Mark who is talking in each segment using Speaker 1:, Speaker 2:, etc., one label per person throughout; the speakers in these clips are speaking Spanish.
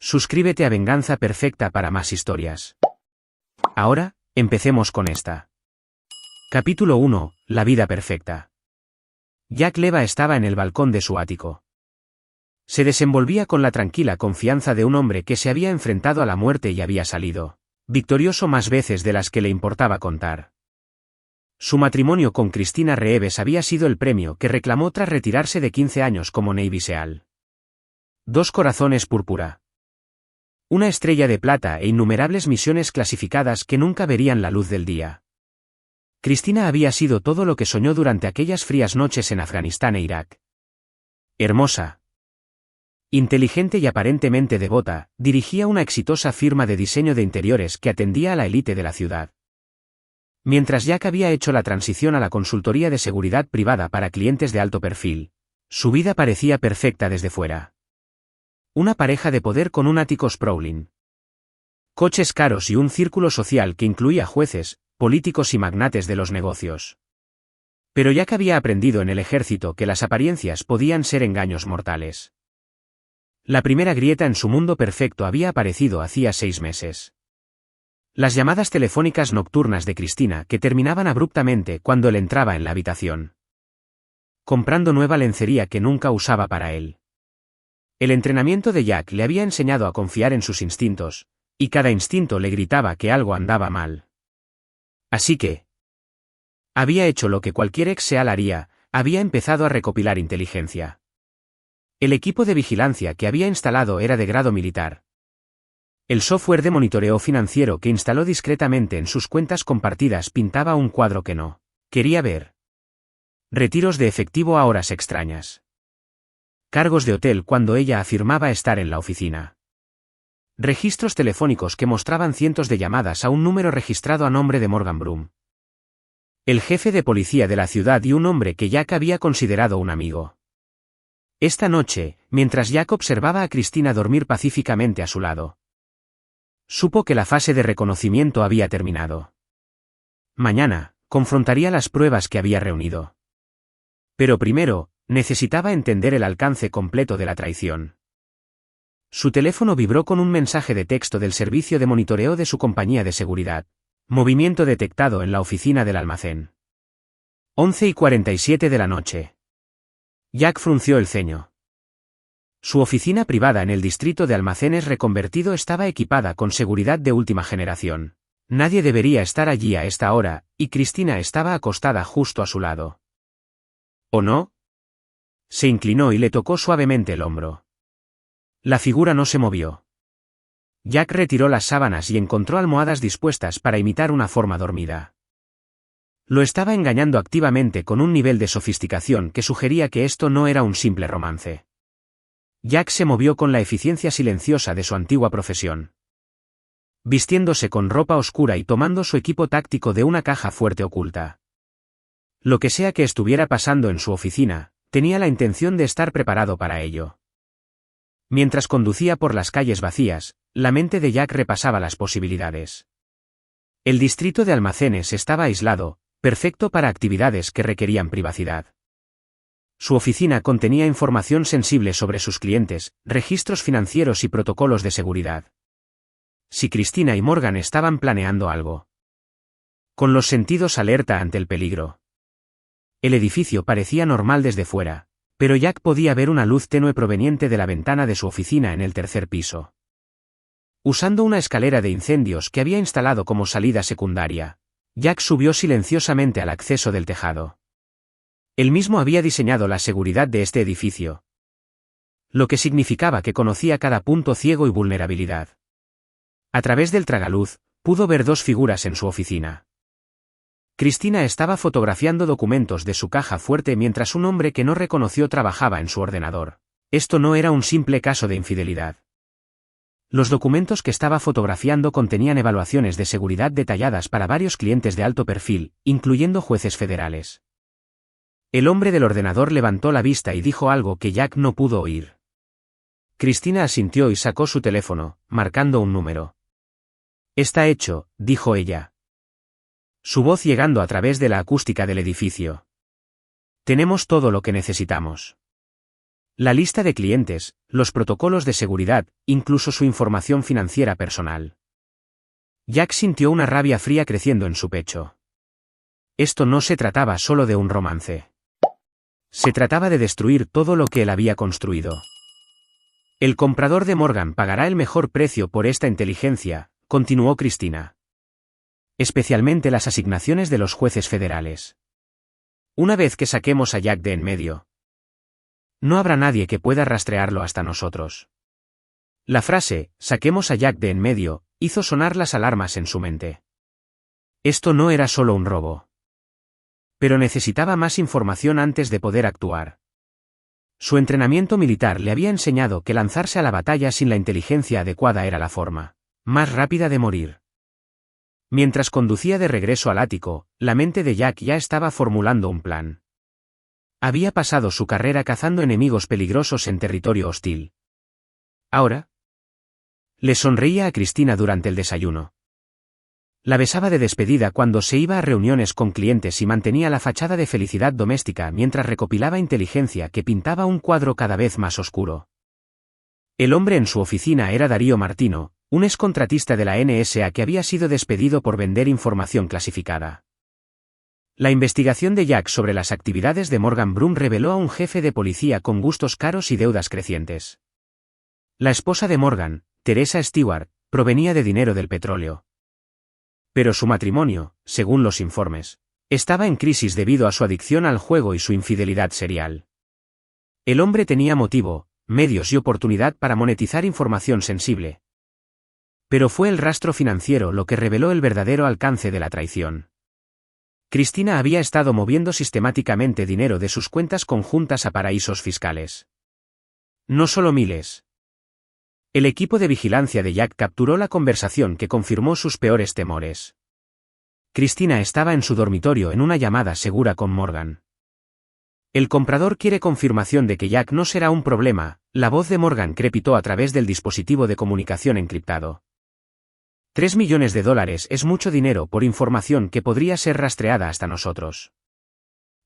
Speaker 1: Suscríbete a Venganza Perfecta para más historias. Ahora, empecemos con esta. Capítulo 1. La vida perfecta. Jack Leva estaba en el balcón de su ático. Se desenvolvía con la tranquila confianza de un hombre que se había enfrentado a la muerte y había salido victorioso más veces de las que le importaba contar. Su matrimonio con Cristina Reeves había sido el premio que reclamó tras retirarse de 15 años como Navy SEAL. 2 corazones púrpura. Una estrella de plata e innumerables misiones clasificadas que nunca verían la luz del día. Cristina había sido todo lo que soñó durante aquellas frías noches en Afganistán e Irak. Hermosa, inteligente y aparentemente devota, dirigía una exitosa firma de diseño de interiores que atendía a la élite de la ciudad. Mientras Jack había hecho la transición a la consultoría de seguridad privada para clientes de alto perfil, su vida parecía perfecta desde fuera. Una pareja de poder con un ático sprawling, coches caros y un círculo social que incluía jueces, políticos y magnates de los negocios. Pero Jack había aprendido en el ejército que las apariencias podían ser engaños mortales. La primera grieta en su mundo perfecto había aparecido hacía 6 meses. Las llamadas telefónicas nocturnas de Cristina que terminaban abruptamente cuando él entraba en la habitación, comprando nueva lencería que nunca usaba para él. El entrenamiento de Jack le había enseñado a confiar en sus instintos, y cada instinto le gritaba que algo andaba mal. Así que había hecho lo que cualquier ex SEAL haría, había empezado a recopilar inteligencia. El equipo de vigilancia que había instalado era de grado militar. El software de monitoreo financiero que instaló discretamente en sus cuentas compartidas pintaba un cuadro que no quería ver. Retiros de efectivo a horas extrañas. Cargos de hotel cuando ella afirmaba estar en la oficina. Registros telefónicos que mostraban cientos de llamadas a un número registrado a nombre de Morgan Broom, el jefe de policía de la ciudad y un hombre que Jack había considerado un amigo. Esta noche, mientras Jack observaba a Cristina dormir pacíficamente a su lado, supo que la fase de reconocimiento había terminado. Mañana, confrontaría las pruebas que había reunido. Pero primero, necesitaba entender el alcance completo de la traición. Su teléfono vibró con un mensaje de texto del servicio de monitoreo de su compañía de seguridad. Movimiento detectado en la oficina del almacén. 11:47 de la noche. Jack frunció el ceño. Su oficina privada en el distrito de almacenes reconvertido estaba equipada con seguridad de última generación. Nadie debería estar allí a esta hora, y Cristina estaba acostada justo a su lado. ¿O no? Se inclinó y le tocó suavemente el hombro. La figura no se movió. Jack retiró las sábanas y encontró almohadas dispuestas para imitar una forma dormida. Lo estaba engañando activamente con un nivel de sofisticación que sugería que esto no era un simple romance. Jack se movió con la eficiencia silenciosa de su antigua profesión. Vistiéndose con ropa oscura y tomando su equipo táctico de una caja fuerte oculta. Lo que sea que estuviera pasando en su oficina, tenía la intención de estar preparado para ello. Mientras conducía por las calles vacías, la mente de Jack repasaba las posibilidades. El distrito de almacenes estaba aislado, perfecto para actividades que requerían privacidad. Su oficina contenía información sensible sobre sus clientes, registros financieros y protocolos de seguridad. Si Cristina y Morgan estaban planeando algo. Con los sentidos alerta ante el peligro. El edificio parecía normal desde fuera, pero Jack podía ver una luz tenue proveniente de la ventana de su oficina en el 3er piso. Usando una escalera de incendios que había instalado como salida secundaria, Jack subió silenciosamente al acceso del tejado. Él mismo había diseñado la seguridad de este edificio, lo que significaba que conocía cada punto ciego y vulnerabilidad. A través del tragaluz, pudo ver 2 figuras en su oficina. Cristina estaba fotografiando documentos de su caja fuerte mientras un hombre que no reconoció trabajaba en su ordenador. Esto no era un simple caso de infidelidad. Los documentos que estaba fotografiando contenían evaluaciones de seguridad detalladas para varios clientes de alto perfil, incluyendo jueces federales. El hombre del ordenador levantó la vista y dijo algo que Jack no pudo oír. Cristina asintió y sacó su teléfono, marcando un número. Está hecho, dijo ella. Su voz llegando a través de la acústica del edificio. Tenemos todo lo que necesitamos. La lista de clientes, los protocolos de seguridad, incluso su información financiera personal. Jack sintió una rabia fría creciendo en su pecho. Esto no se trataba solo de un romance. Se trataba de destruir todo lo que él había construido. El comprador de Morgan pagará el mejor precio por esta inteligencia, continuó Cristina. Especialmente las asignaciones de los jueces federales. Una vez que saquemos a Jack de en medio, no habrá nadie que pueda rastrearlo hasta nosotros. La frase, saquemos a Jack de en medio, hizo sonar las alarmas en su mente. Esto no era solo un robo. Pero necesitaba más información antes de poder actuar. Su entrenamiento militar le había enseñado que lanzarse a la batalla sin la inteligencia adecuada era la forma más rápida de morir. Mientras conducía de regreso al ático, la mente de Jack ya estaba formulando un plan. Había pasado su carrera cazando enemigos peligrosos en territorio hostil. Ahora, le sonreía a Cristina durante el desayuno. La besaba de despedida cuando se iba a reuniones con clientes y mantenía la fachada de felicidad doméstica mientras recopilaba inteligencia que pintaba un cuadro cada vez más oscuro. El hombre en su oficina era Darío Martino, un excontratista de la NSA que había sido despedido por vender información clasificada. La investigación de Jack sobre las actividades de Morgan Broom reveló a un jefe de policía con gustos caros y deudas crecientes. La esposa de Morgan, Teresa Stewart, provenía de dinero del petróleo. Pero su matrimonio, según los informes, estaba en crisis debido a su adicción al juego y su infidelidad serial. El hombre tenía motivo, medios y oportunidad para monetizar información sensible. Pero fue el rastro financiero lo que reveló el verdadero alcance de la traición. Cristina había estado moviendo sistemáticamente dinero de sus cuentas conjuntas a paraísos fiscales. No solo miles. El equipo de vigilancia de Jack capturó la conversación que confirmó sus peores temores. Cristina estaba en su dormitorio en una llamada segura con Morgan. El comprador quiere confirmación de que Jack no será un problema, la voz de Morgan crepitó a través del dispositivo de comunicación encriptado. $3 millones es mucho dinero por información que podría ser rastreada hasta nosotros.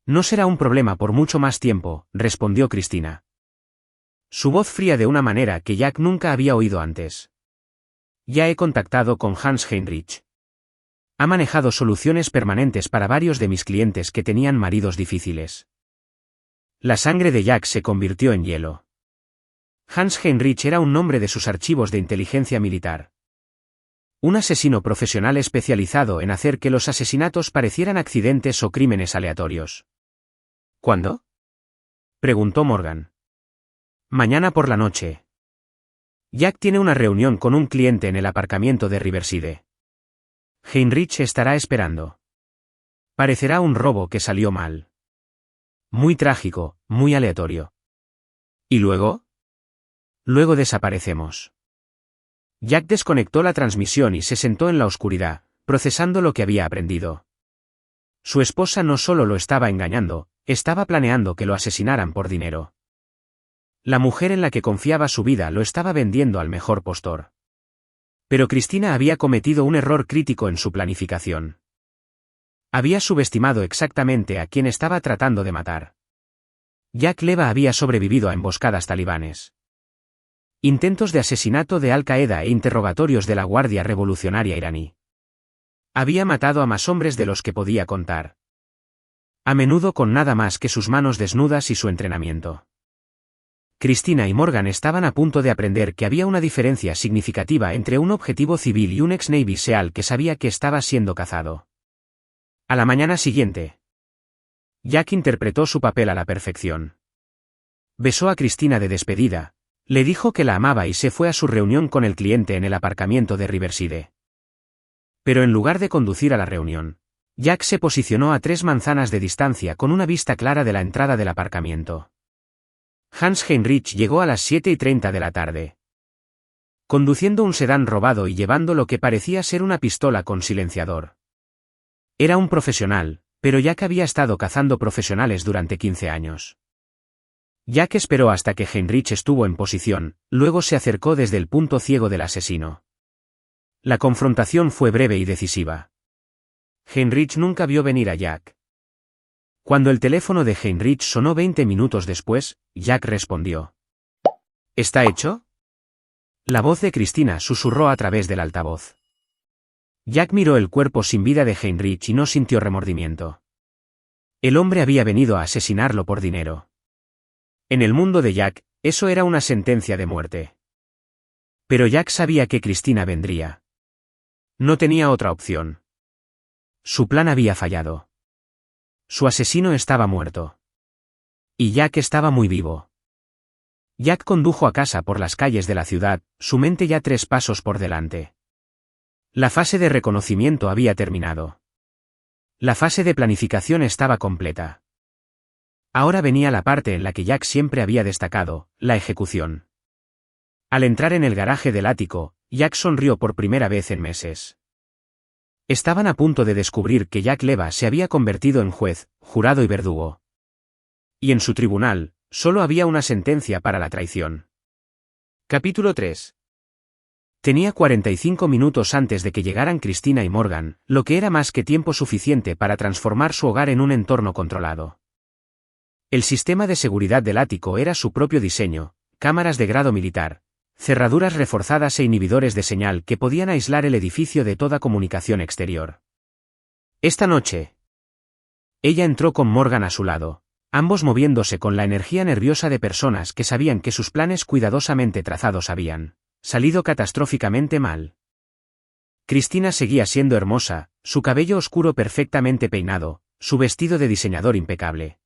Speaker 1: No será un problema por mucho más tiempo, respondió Cristina. Su voz fría de una manera que Jack nunca había oído antes. Ya he contactado con Hans Heinrich. Ha manejado soluciones permanentes para varios de mis clientes que tenían maridos difíciles. La sangre de Jack se convirtió en hielo. Hans Heinrich era un nombre de sus archivos de inteligencia militar. Un asesino profesional especializado en hacer que los asesinatos parecieran accidentes o crímenes aleatorios. ¿Cuándo?, preguntó Morgan. Mañana por la noche. Jack tiene una reunión con un cliente en el aparcamiento de Riverside. Heinrich estará esperando. Parecerá un robo que salió mal. Muy trágico, muy aleatorio. ¿Y luego? Luego desaparecemos. Jack desconectó la transmisión y se sentó en la oscuridad, procesando lo que había aprendido. Su esposa no solo lo estaba engañando, estaba planeando que lo asesinaran por dinero. La mujer en la que confiaba su vida lo estaba vendiendo al mejor postor. Pero Cristina había cometido un error crítico en su planificación. Había subestimado exactamente a quien estaba tratando de matar. Jack Leva había sobrevivido a emboscadas talibanes, intentos de asesinato de Al-Qaeda e interrogatorios de la Guardia Revolucionaria iraní. Había matado a más hombres de los que podía contar. A menudo con nada más que sus manos desnudas y su entrenamiento. Cristina y Morgan estaban a punto de aprender que había una diferencia significativa entre un objetivo civil y un ex-Navy SEAL que sabía que estaba siendo cazado. A la mañana siguiente, Jack interpretó su papel a la perfección. Besó a Cristina de despedida, le dijo que la amaba y se fue a su reunión con el cliente en el aparcamiento de Riverside. Pero en lugar de conducir a la reunión, Jack se posicionó a 3 manzanas de distancia con una vista clara de la entrada del aparcamiento. Hans Heinrich llegó a las 7:30 de la tarde. Conduciendo un sedán robado y llevando lo que parecía ser una pistola con silenciador. Era un profesional, pero Jack había estado cazando profesionales durante 15 años. Jack esperó hasta que Heinrich estuvo en posición, luego se acercó desde el punto ciego del asesino. La confrontación fue breve y decisiva. Heinrich nunca vio venir a Jack. Cuando el teléfono de Heinrich sonó 20 minutos después, Jack respondió. ¿Está hecho? La voz de Cristina susurró a través del altavoz. Jack miró el cuerpo sin vida de Heinrich y no sintió remordimiento. El hombre había venido a asesinarlo por dinero. En el mundo de Jack, eso era una sentencia de muerte. Pero Jack sabía que Cristina vendría. No tenía otra opción. Su plan había fallado. Su asesino estaba muerto. Y Jack estaba muy vivo. Jack condujo a casa por las calles de la ciudad, su mente ya 3 pasos por delante. La fase de reconocimiento había terminado. La fase de planificación estaba completa. Ahora venía la parte en la que Jack siempre había destacado, la ejecución. Al entrar en el garaje del ático, Jack sonrió por primera vez en meses. Estaban a punto de descubrir que Jack Leva se había convertido en juez, jurado y verdugo. Y en su tribunal, solo había una sentencia para la traición. Capítulo 3. Tenía 45 minutos antes de que llegaran Cristina y Morgan, lo que era más que tiempo suficiente para transformar su hogar en un entorno controlado. El sistema de seguridad del ático era su propio diseño, cámaras de grado militar, cerraduras reforzadas e inhibidores de señal que podían aislar el edificio de toda comunicación exterior. Esta noche, ella entró con Morgan a su lado, ambos moviéndose con la energía nerviosa de personas que sabían que sus planes cuidadosamente trazados habían salido catastróficamente mal. Cristina seguía siendo hermosa, su cabello oscuro perfectamente peinado, su vestido de diseñador impecable.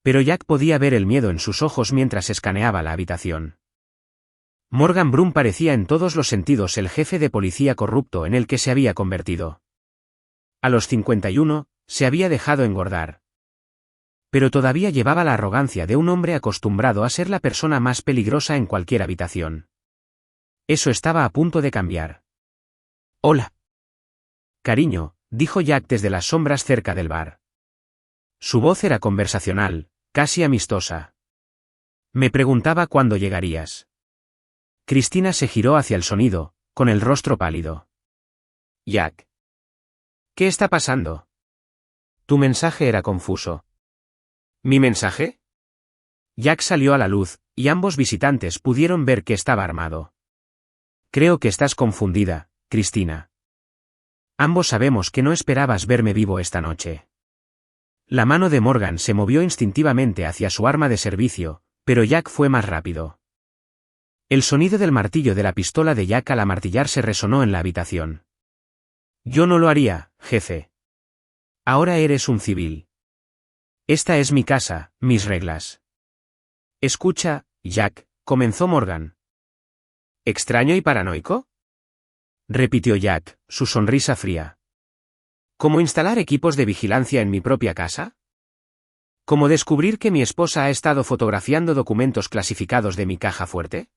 Speaker 1: Pero Jack podía ver el miedo en sus ojos mientras escaneaba la habitación. Morgan Broom parecía en todos los sentidos el jefe de policía corrupto en el que se había convertido. A los 51, se había dejado engordar. Pero todavía llevaba la arrogancia de un hombre acostumbrado a ser la persona más peligrosa en cualquier habitación. Eso estaba a punto de cambiar. «Hola. Cariño», dijo Jack desde las sombras cerca del bar. Su voz era conversacional, casi amistosa. «Me preguntaba cuándo llegarías». Cristina se giró hacia el sonido, con el rostro pálido. «Jack. ¿Qué está pasando?» Tu mensaje era confuso. ¿Mi mensaje? Jack salió a la luz, y ambos visitantes pudieron ver que estaba armado. Creo que estás confundida, Cristina. Ambos sabemos que no esperabas verme vivo esta noche. La mano de Morgan se movió instintivamente hacia su arma de servicio, pero Jack fue más rápido. El sonido del martillo de la pistola de Jack al amartillarse resonó en la habitación. Yo no lo haría, jefe. Ahora eres un civil. Esta es mi casa, mis reglas. Escucha, Jack, comenzó Morgan. ¿Extraño y paranoico? Repitió Jack, su sonrisa fría. ¿Cómo instalar equipos de vigilancia en mi propia casa? ¿Cómo descubrir que mi esposa ha estado fotografiando documentos clasificados de mi caja fuerte?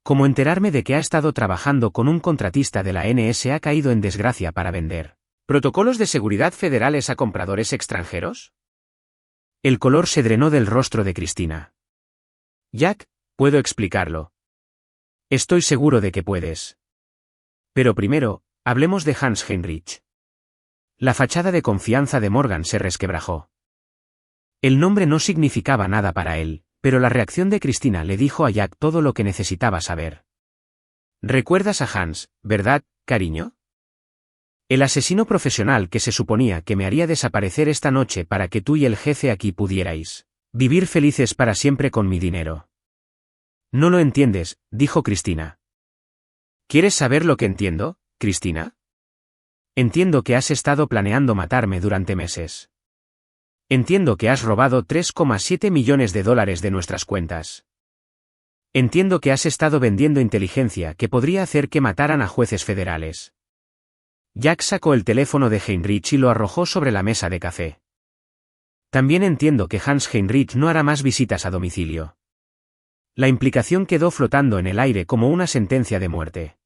Speaker 1: ¿Cómo enterarme de que ha estado trabajando con un contratista de la NSA caído en desgracia para vender protocolos de seguridad federales a compradores extranjeros? El color se drenó del rostro de Cristina. Jack, puedo explicarlo. Estoy seguro de que puedes. Pero primero, hablemos de Hans Heinrich. La fachada de confianza de Morgan se resquebrajó. El nombre no significaba nada para él, pero la reacción de Cristina le dijo a Jack todo lo que necesitaba saber. ¿Recuerdas a Hans, verdad, cariño? El asesino profesional que se suponía que me haría desaparecer esta noche para que tú y el jefe aquí pudierais vivir felices para siempre con mi dinero. No lo entiendes, dijo Cristina. ¿Quieres saber lo que entiendo, Cristina? Entiendo que has estado planeando matarme durante meses. Entiendo que has robado 3,7 millones de dólares de nuestras cuentas. Entiendo que has estado vendiendo inteligencia que podría hacer que mataran a jueces federales. Jack sacó el teléfono de Heinrich y lo arrojó sobre la mesa de café. También entiendo que Hans Heinrich no hará más visitas a domicilio. La implicación quedó flotando en el aire como una sentencia de muerte.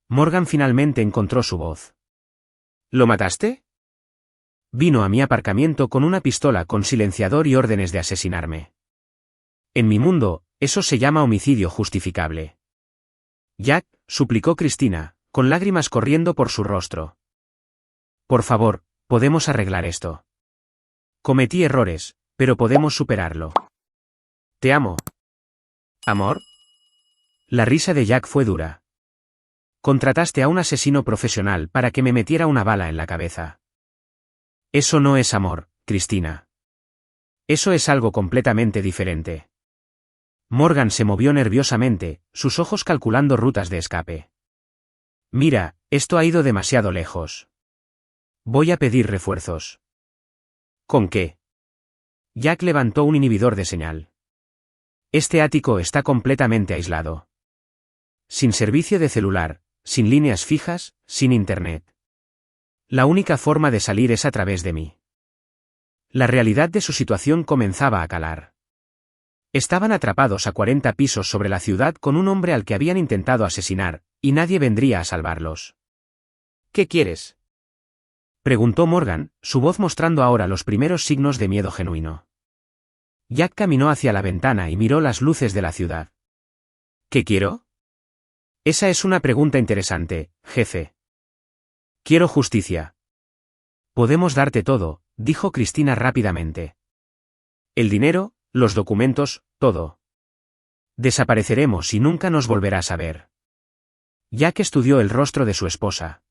Speaker 1: Morgan finalmente encontró su voz. ¿Lo mataste? Vino a mi aparcamiento con una pistola con silenciador y órdenes de asesinarme. En mi mundo, eso se llama homicidio justificable. Jack, suplicó Cristina, con lágrimas corriendo por su rostro. Por favor, podemos arreglar esto. Cometí errores, pero podemos superarlo. Te amo. ¿Amor? La risa de Jack fue dura. Contrataste a un asesino profesional para que me metiera una bala en la cabeza. Eso no es amor, Cristina. Eso es algo completamente diferente. Morgan se movió nerviosamente, sus ojos calculando rutas de escape. Mira, esto ha ido demasiado lejos. Voy a pedir refuerzos. ¿Con qué? Jack levantó un inhibidor de señal. Este ático está completamente aislado. Sin servicio de celular, sin líneas fijas, sin internet. La única forma de salir es a través de mí. La realidad de su situación comenzaba a calar. Estaban atrapados a 40 pisos sobre la ciudad con un hombre al que habían intentado asesinar, y nadie vendría a salvarlos. ¿Qué quieres? Preguntó Morgan, su voz mostrando ahora los primeros signos de miedo genuino. Jack caminó hacia la ventana y miró las luces de la ciudad. ¿Qué quiero? Esa es una pregunta interesante, jefe. Quiero justicia. Podemos darte todo, dijo Cristina rápidamente. El dinero, los documentos, todo. Desapareceremos y nunca nos volverás a ver. Jack estudió el rostro de su esposa.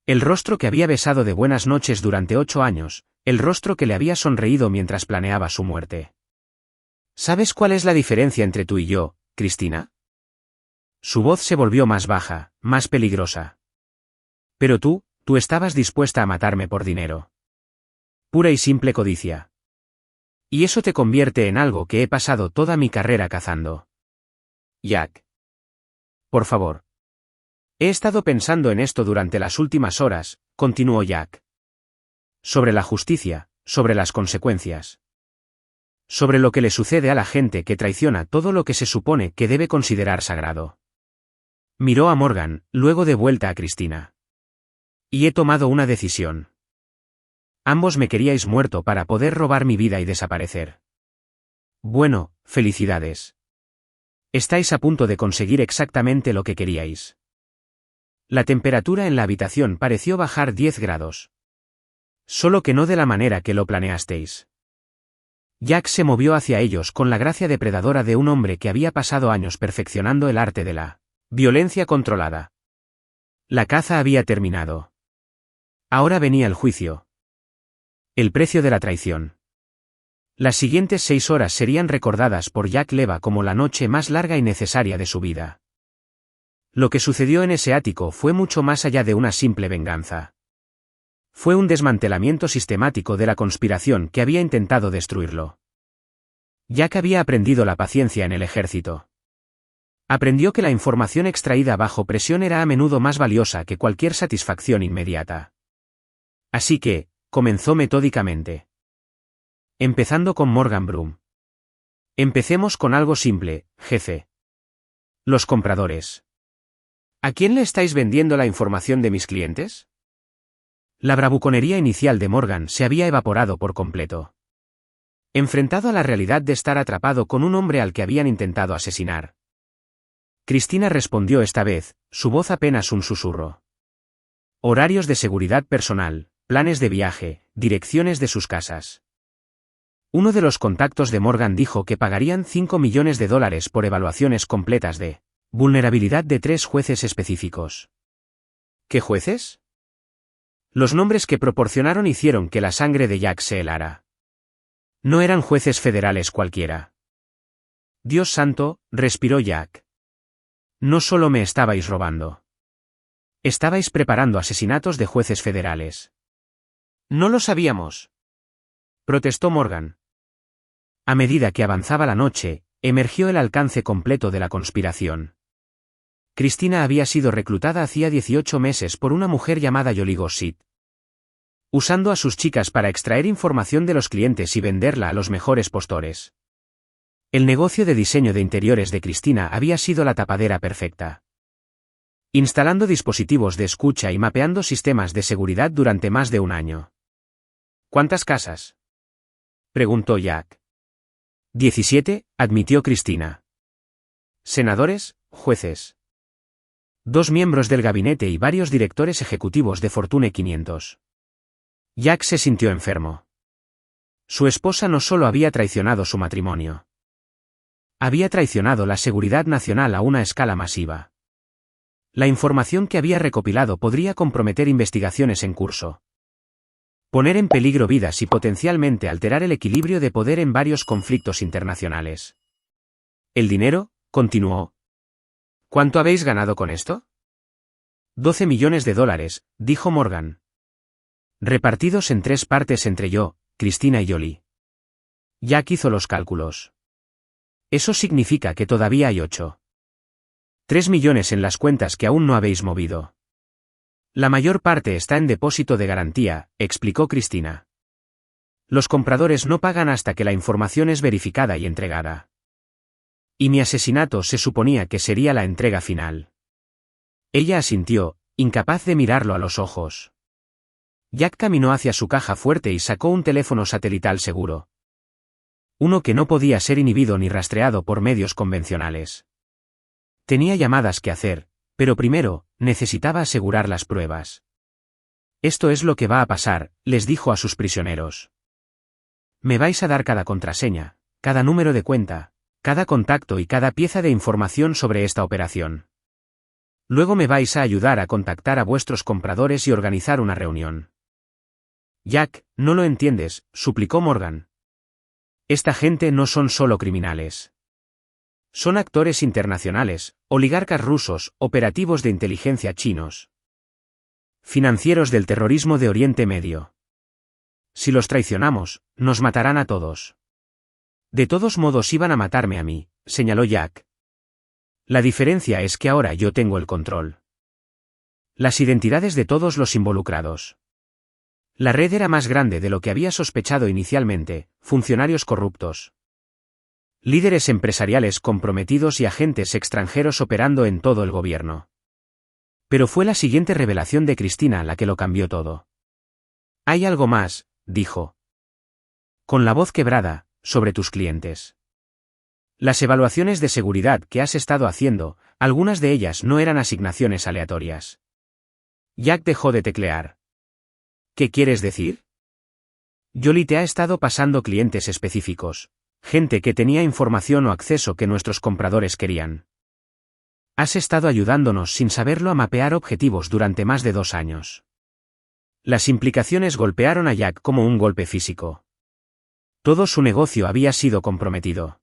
Speaker 1: El rostro que había besado de buenas noches durante 8 años, el rostro que le había sonreído mientras planeaba su muerte. ¿Sabes cuál es la diferencia entre tú y yo, Cristina? Su voz se volvió más baja, más peligrosa. Pero tú estabas dispuesta a matarme por dinero. Pura y simple codicia. Y eso te convierte en algo que he pasado toda mi carrera cazando. Jack. Por favor. He estado pensando en esto durante las últimas horas, continuó Jack. Sobre la justicia, sobre las consecuencias. Sobre lo que le sucede a la gente que traiciona todo lo que se supone que debe considerar sagrado. Miró a Morgan, luego de vuelta a Cristina. Y he tomado una decisión. Ambos me queríais muerto para poder robar mi vida y desaparecer. Bueno, felicidades. Estáis a punto de conseguir exactamente lo que queríais. La temperatura en la habitación pareció bajar 10 grados. Solo que no de la manera que lo planeasteis. Jack se movió hacia ellos con la gracia depredadora de un hombre que había pasado años perfeccionando el arte de la violencia controlada. La caza había terminado. Ahora venía el juicio. El precio de la traición. Las siguientes 6 horas serían recordadas por Jack Leva como la noche más larga y necesaria de su vida. Lo que sucedió en ese ático fue mucho más allá de una simple venganza. Fue un desmantelamiento sistemático de la conspiración que había intentado destruirlo. Jack había aprendido la paciencia en el ejército. Aprendió que la información extraída bajo presión era a menudo más valiosa que cualquier satisfacción inmediata. Así que, comenzó metódicamente. Empezando con Morgan Broom. Empecemos con algo simple, jefe. Los compradores. ¿A quién le estáis vendiendo la información de mis clientes? La bravuconería inicial de Morgan se había evaporado por completo. Enfrentado a la realidad de estar atrapado con un hombre al que habían intentado asesinar. Cristina respondió esta vez, su voz apenas un susurro. Horarios de seguridad personal, planes de viaje, direcciones de sus casas. Uno de los contactos de Morgan dijo que pagarían $5 millones por evaluaciones completas de vulnerabilidad de 3 jueces específicos. ¿Qué jueces? Los nombres que proporcionaron hicieron que la sangre de Jack se helara. No eran jueces federales cualquiera. Dios santo, respiró Jack. No solo me estabais robando. Estabais preparando asesinatos de jueces federales. No lo sabíamos. Protestó Morgan. A medida que avanzaba la noche, emergió el alcance completo de la conspiración. Cristina había sido reclutada hacía 18 meses por una mujer llamada Jolie Gossett. Usando a sus chicas para extraer información de los clientes y venderla a los mejores postores. El negocio de diseño de interiores de Cristina había sido la tapadera perfecta. Instalando dispositivos de escucha y mapeando sistemas de seguridad durante más de un año. ¿Cuántas casas? Preguntó Jack. 17, admitió Cristina. Senadores, jueces. 2 miembros del gabinete y varios directores ejecutivos de Fortune 500. Jack se sintió enfermo. Su esposa no solo había traicionado su matrimonio. Había traicionado la seguridad nacional a una escala masiva. La información que había recopilado podría comprometer investigaciones en curso. Poner en peligro vidas y potencialmente alterar el equilibrio de poder en varios conflictos internacionales. ¿El dinero?, continuó. ¿Cuánto habéis ganado con esto? 12 millones de dólares, dijo Morgan. Repartidos en 3 partes entre yo, Cristina y Jolie. Jack hizo los cálculos. Eso significa que todavía hay 3 millones en las cuentas que aún no habéis movido. La mayor parte está en depósito de garantía, explicó Cristina. Los compradores no pagan hasta que la información es verificada y entregada. Y mi asesinato se suponía que sería la entrega final. Ella asintió, incapaz de mirarlo a los ojos. Jack caminó hacia su caja fuerte y sacó un teléfono satelital seguro. Uno que no podía ser inhibido ni rastreado por medios convencionales. Tenía llamadas que hacer, pero primero, necesitaba asegurar las pruebas. Esto es lo que va a pasar, les dijo a sus prisioneros. Me vais a dar cada contraseña, cada número de cuenta, cada contacto y cada pieza de información sobre esta operación. Luego me vais a ayudar a contactar a vuestros compradores y organizar una reunión. Jack, no lo entiendes, suplicó Morgan. Esta gente no son solo criminales. Son actores internacionales, oligarcas rusos, operativos de inteligencia chinos. Financieros del terrorismo de Oriente Medio. Si los traicionamos, nos matarán a todos. De todos modos iban a matarme a mí, señaló Jack. La diferencia es que ahora yo tengo el control. Las identidades de todos los involucrados. La red era más grande de lo que había sospechado inicialmente, funcionarios corruptos. Líderes empresariales comprometidos y agentes extranjeros operando en todo el gobierno. Pero fue la siguiente revelación de Cristina la que lo cambió todo. Hay algo más, dijo. Con la voz quebrada, sobre tus clientes. Las evaluaciones de seguridad que has estado haciendo, algunas de ellas no eran asignaciones aleatorias. Jack dejó de teclear. ¿Qué quieres decir? Jolie te ha estado pasando clientes específicos, gente que tenía información o acceso que nuestros compradores querían. Has estado ayudándonos sin saberlo a mapear objetivos durante más de 2 años. Las implicaciones golpearon a Jack como un golpe físico. Todo su negocio había sido comprometido.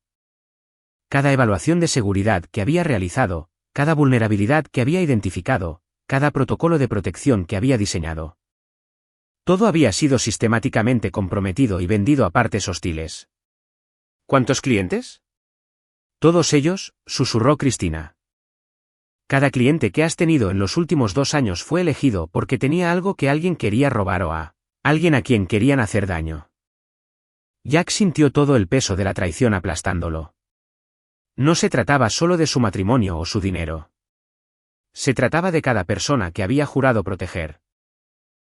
Speaker 1: Cada evaluación de seguridad que había realizado, cada vulnerabilidad que había identificado, cada protocolo de protección que había diseñado. Todo había sido sistemáticamente comprometido y vendido a partes hostiles. ¿Cuántos clientes? Todos ellos, susurró Cristina. Cada cliente que has tenido en los últimos 2 años fue elegido porque tenía algo que alguien quería robar o a alguien a quien querían hacer daño. Jack sintió todo el peso de la traición aplastándolo. No se trataba solo de su matrimonio o su dinero. Se trataba de cada persona que había jurado proteger.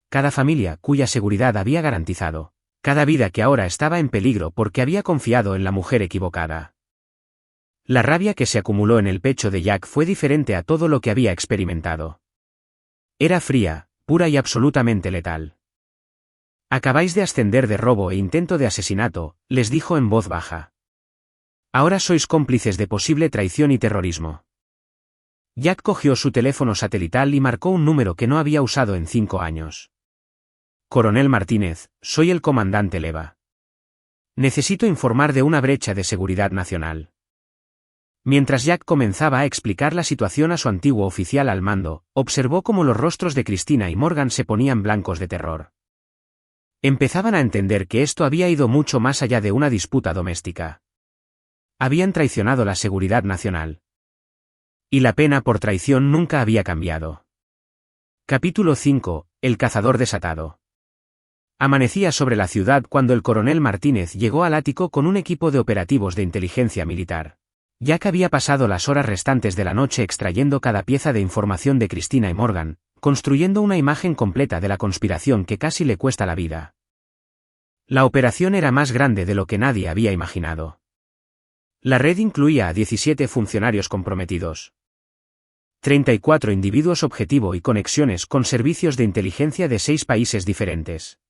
Speaker 1: Cada familia cuya seguridad había garantizado. Cada vida que ahora estaba en peligro porque había confiado en la mujer equivocada. La rabia que se acumuló en el pecho de Jack fue diferente a todo lo que había experimentado. Era fría, pura y absolutamente letal. Acabáis de ascender de robo e intento de asesinato, les dijo en voz baja. Ahora sois cómplices de posible traición y terrorismo. Jack cogió su teléfono satelital y marcó un número que no había usado en 5 años. Coronel Martínez, soy el comandante Leva. Necesito informar de una brecha de seguridad nacional. Mientras Jack comenzaba a explicar la situación a su antiguo oficial al mando, observó cómo los rostros de Cristina y Morgan se ponían blancos de terror. Empezaban a entender que esto había ido mucho más allá de una disputa doméstica. Habían traicionado la seguridad nacional. Y la pena por traición nunca había cambiado. Capítulo 5. El cazador desatado. Amanecía sobre la ciudad cuando el coronel Martínez llegó al ático con un equipo de operativos de inteligencia militar. Jack había pasado las horas restantes de la noche extrayendo cada pieza de información de Cristina y Morgan, construyendo una imagen completa de la conspiración que casi le cuesta la vida. La operación era más grande de lo que nadie había imaginado. La red incluía a 17 funcionarios comprometidos. 34 individuos objetivo y conexiones con servicios de inteligencia de 6 países diferentes.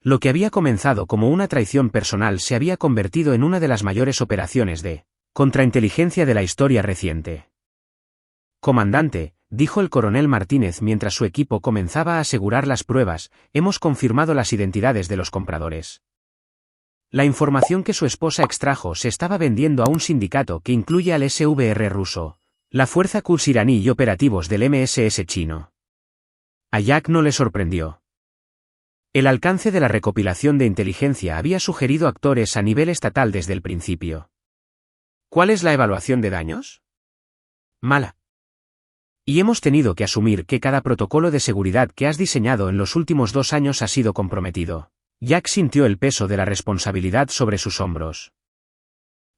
Speaker 1: Lo que había comenzado como una traición personal se había convertido en una de las mayores operaciones de contrainteligencia de la historia reciente. Comandante, dijo el coronel Martínez mientras su equipo comenzaba a asegurar las pruebas, hemos confirmado las identidades de los compradores. La información que su esposa extrajo se estaba vendiendo a un sindicato que incluye al SVR ruso, la Fuerza Quds iraní y operativos del MSS chino. A Jack no le sorprendió. El alcance de la recopilación de inteligencia había sugerido actores a nivel estatal desde el principio. ¿Cuál es la evaluación de daños? Mala. Y hemos tenido que asumir que cada protocolo de seguridad que has diseñado en los últimos 2 años ha sido comprometido. Jack sintió el peso de la responsabilidad sobre sus hombros.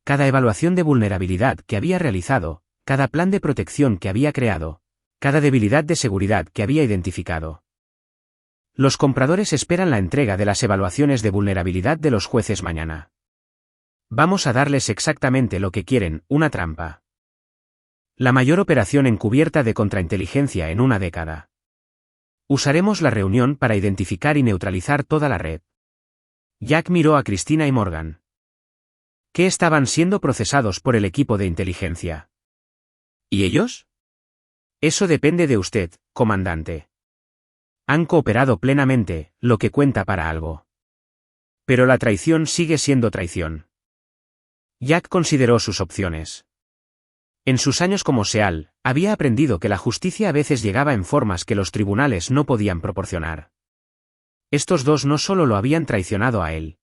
Speaker 1: Cada evaluación de vulnerabilidad que había realizado, cada plan de protección que había creado, cada debilidad de seguridad que había identificado. Los compradores esperan la entrega de las evaluaciones de vulnerabilidad de los jueces mañana. Vamos a darles exactamente lo que quieren, una trampa. La mayor operación encubierta de contrainteligencia en una década. Usaremos la reunión para identificar y neutralizar toda la red. Jack miró a Cristina y Morgan. ¿Qué estaban siendo procesados por el equipo de inteligencia? ¿Y ellos? Eso depende de usted, comandante. Han cooperado plenamente, lo que cuenta para algo. Pero la traición sigue siendo traición. Jack consideró sus opciones. En sus años como SEAL, había aprendido que la justicia a veces llegaba en formas que los tribunales no podían proporcionar. Estos dos no solo lo habían traicionado a él,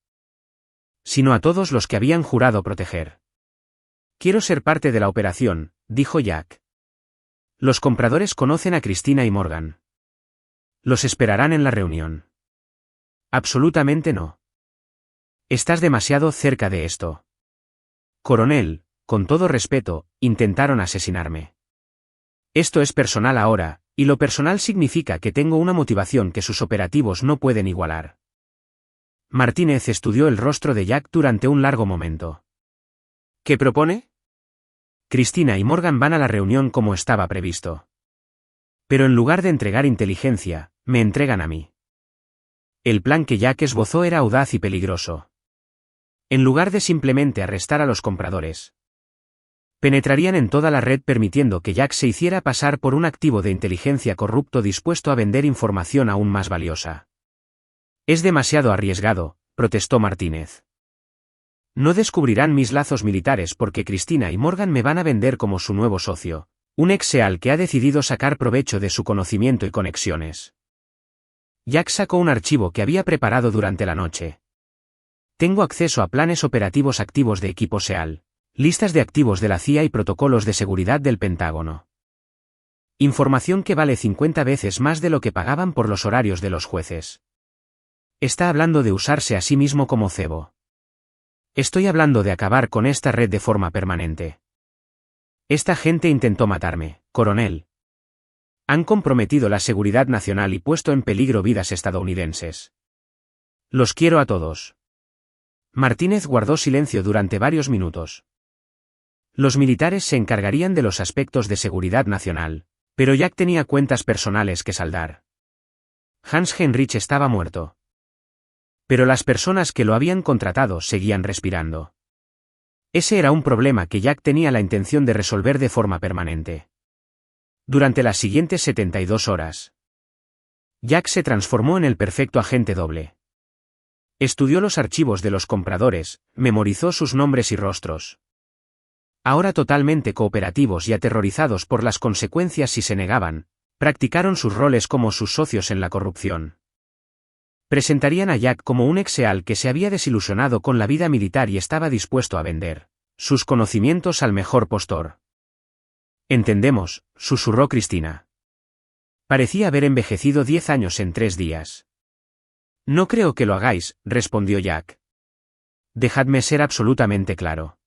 Speaker 1: sino a todos los que habían jurado proteger. Quiero ser parte de la operación, dijo Jack. Los compradores conocen a Cristina y Morgan. Los esperarán en la reunión. Absolutamente no. Estás demasiado cerca de esto. Coronel, con todo respeto, intentaron asesinarme. Esto es personal ahora, y lo personal significa que tengo una motivación que sus operativos no pueden igualar. Martínez estudió el rostro de Jack durante un largo momento. ¿Qué propone? Cristina y Morgan van a la reunión como estaba previsto. Pero en lugar de entregar inteligencia, me entregan a mí. El plan que Jack esbozó era audaz y peligroso. En lugar de simplemente arrestar a los compradores, penetrarían en toda la red permitiendo que Jack se hiciera pasar por un activo de inteligencia corrupto dispuesto a vender información aún más valiosa. Es demasiado arriesgado, protestó Martínez. No descubrirán mis lazos militares porque Cristina y Morgan me van a vender como su nuevo socio, un ex-SEAL que ha decidido sacar provecho de su conocimiento y conexiones. Jack sacó un archivo que había preparado durante la noche. Tengo acceso a planes operativos activos de equipo SEAL, listas de activos de la CIA y protocolos de seguridad del Pentágono. Información que vale 50 veces más de lo que pagaban por los horarios de los jueces. Está hablando de usarse a sí mismo como cebo. Estoy hablando de acabar con esta red de forma permanente. Esta gente intentó matarme, coronel. Han comprometido la seguridad nacional y puesto en peligro vidas estadounidenses. Los quiero a todos. Martínez guardó silencio durante varios minutos. Los militares se encargarían de los aspectos de seguridad nacional, pero Jack tenía cuentas personales que saldar. Hans Heinrich estaba muerto. Pero las personas que lo habían contratado seguían respirando. Ese era un problema que Jack tenía la intención de resolver de forma permanente. Durante las siguientes 72 horas, Jack se transformó en el perfecto agente doble. Estudió los archivos de los compradores, memorizó sus nombres y rostros. Ahora totalmente cooperativos y aterrorizados por las consecuencias si se negaban, practicaron sus roles como sus socios en la corrupción. Presentarían a Jack como un ex-SEAL que se había desilusionado con la vida militar y estaba dispuesto a vender sus conocimientos al mejor postor. Entendemos, susurró Cristina. Parecía haber envejecido 10 años en 3 días. No creo que lo hagáis, respondió Jack. Dejadme ser absolutamente claro.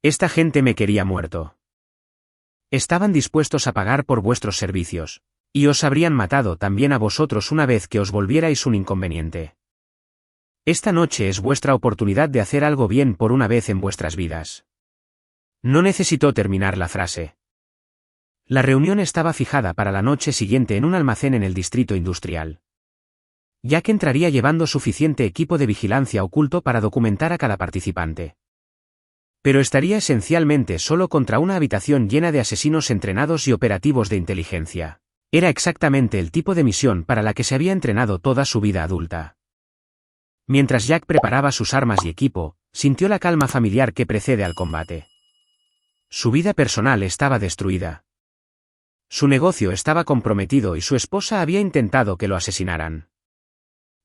Speaker 1: Esta gente me quería muerto. Estaban dispuestos a pagar por vuestros servicios, y os habrían matado también a vosotros una vez que os volvierais un inconveniente. Esta noche es vuestra oportunidad de hacer algo bien por una vez en vuestras vidas. No necesitó terminar la frase. La reunión estaba fijada para la noche siguiente en un almacén en el distrito industrial. Jack entraría llevando suficiente equipo de vigilancia oculto para documentar a cada participante. Pero estaría esencialmente solo contra una habitación llena de asesinos entrenados y operativos de inteligencia. Era exactamente el tipo de misión para la que se había entrenado toda su vida adulta. Mientras Jack preparaba sus armas y equipo, sintió la calma familiar que precede al combate. Su vida personal estaba destruida. Su negocio estaba comprometido y su esposa había intentado que lo asesinaran.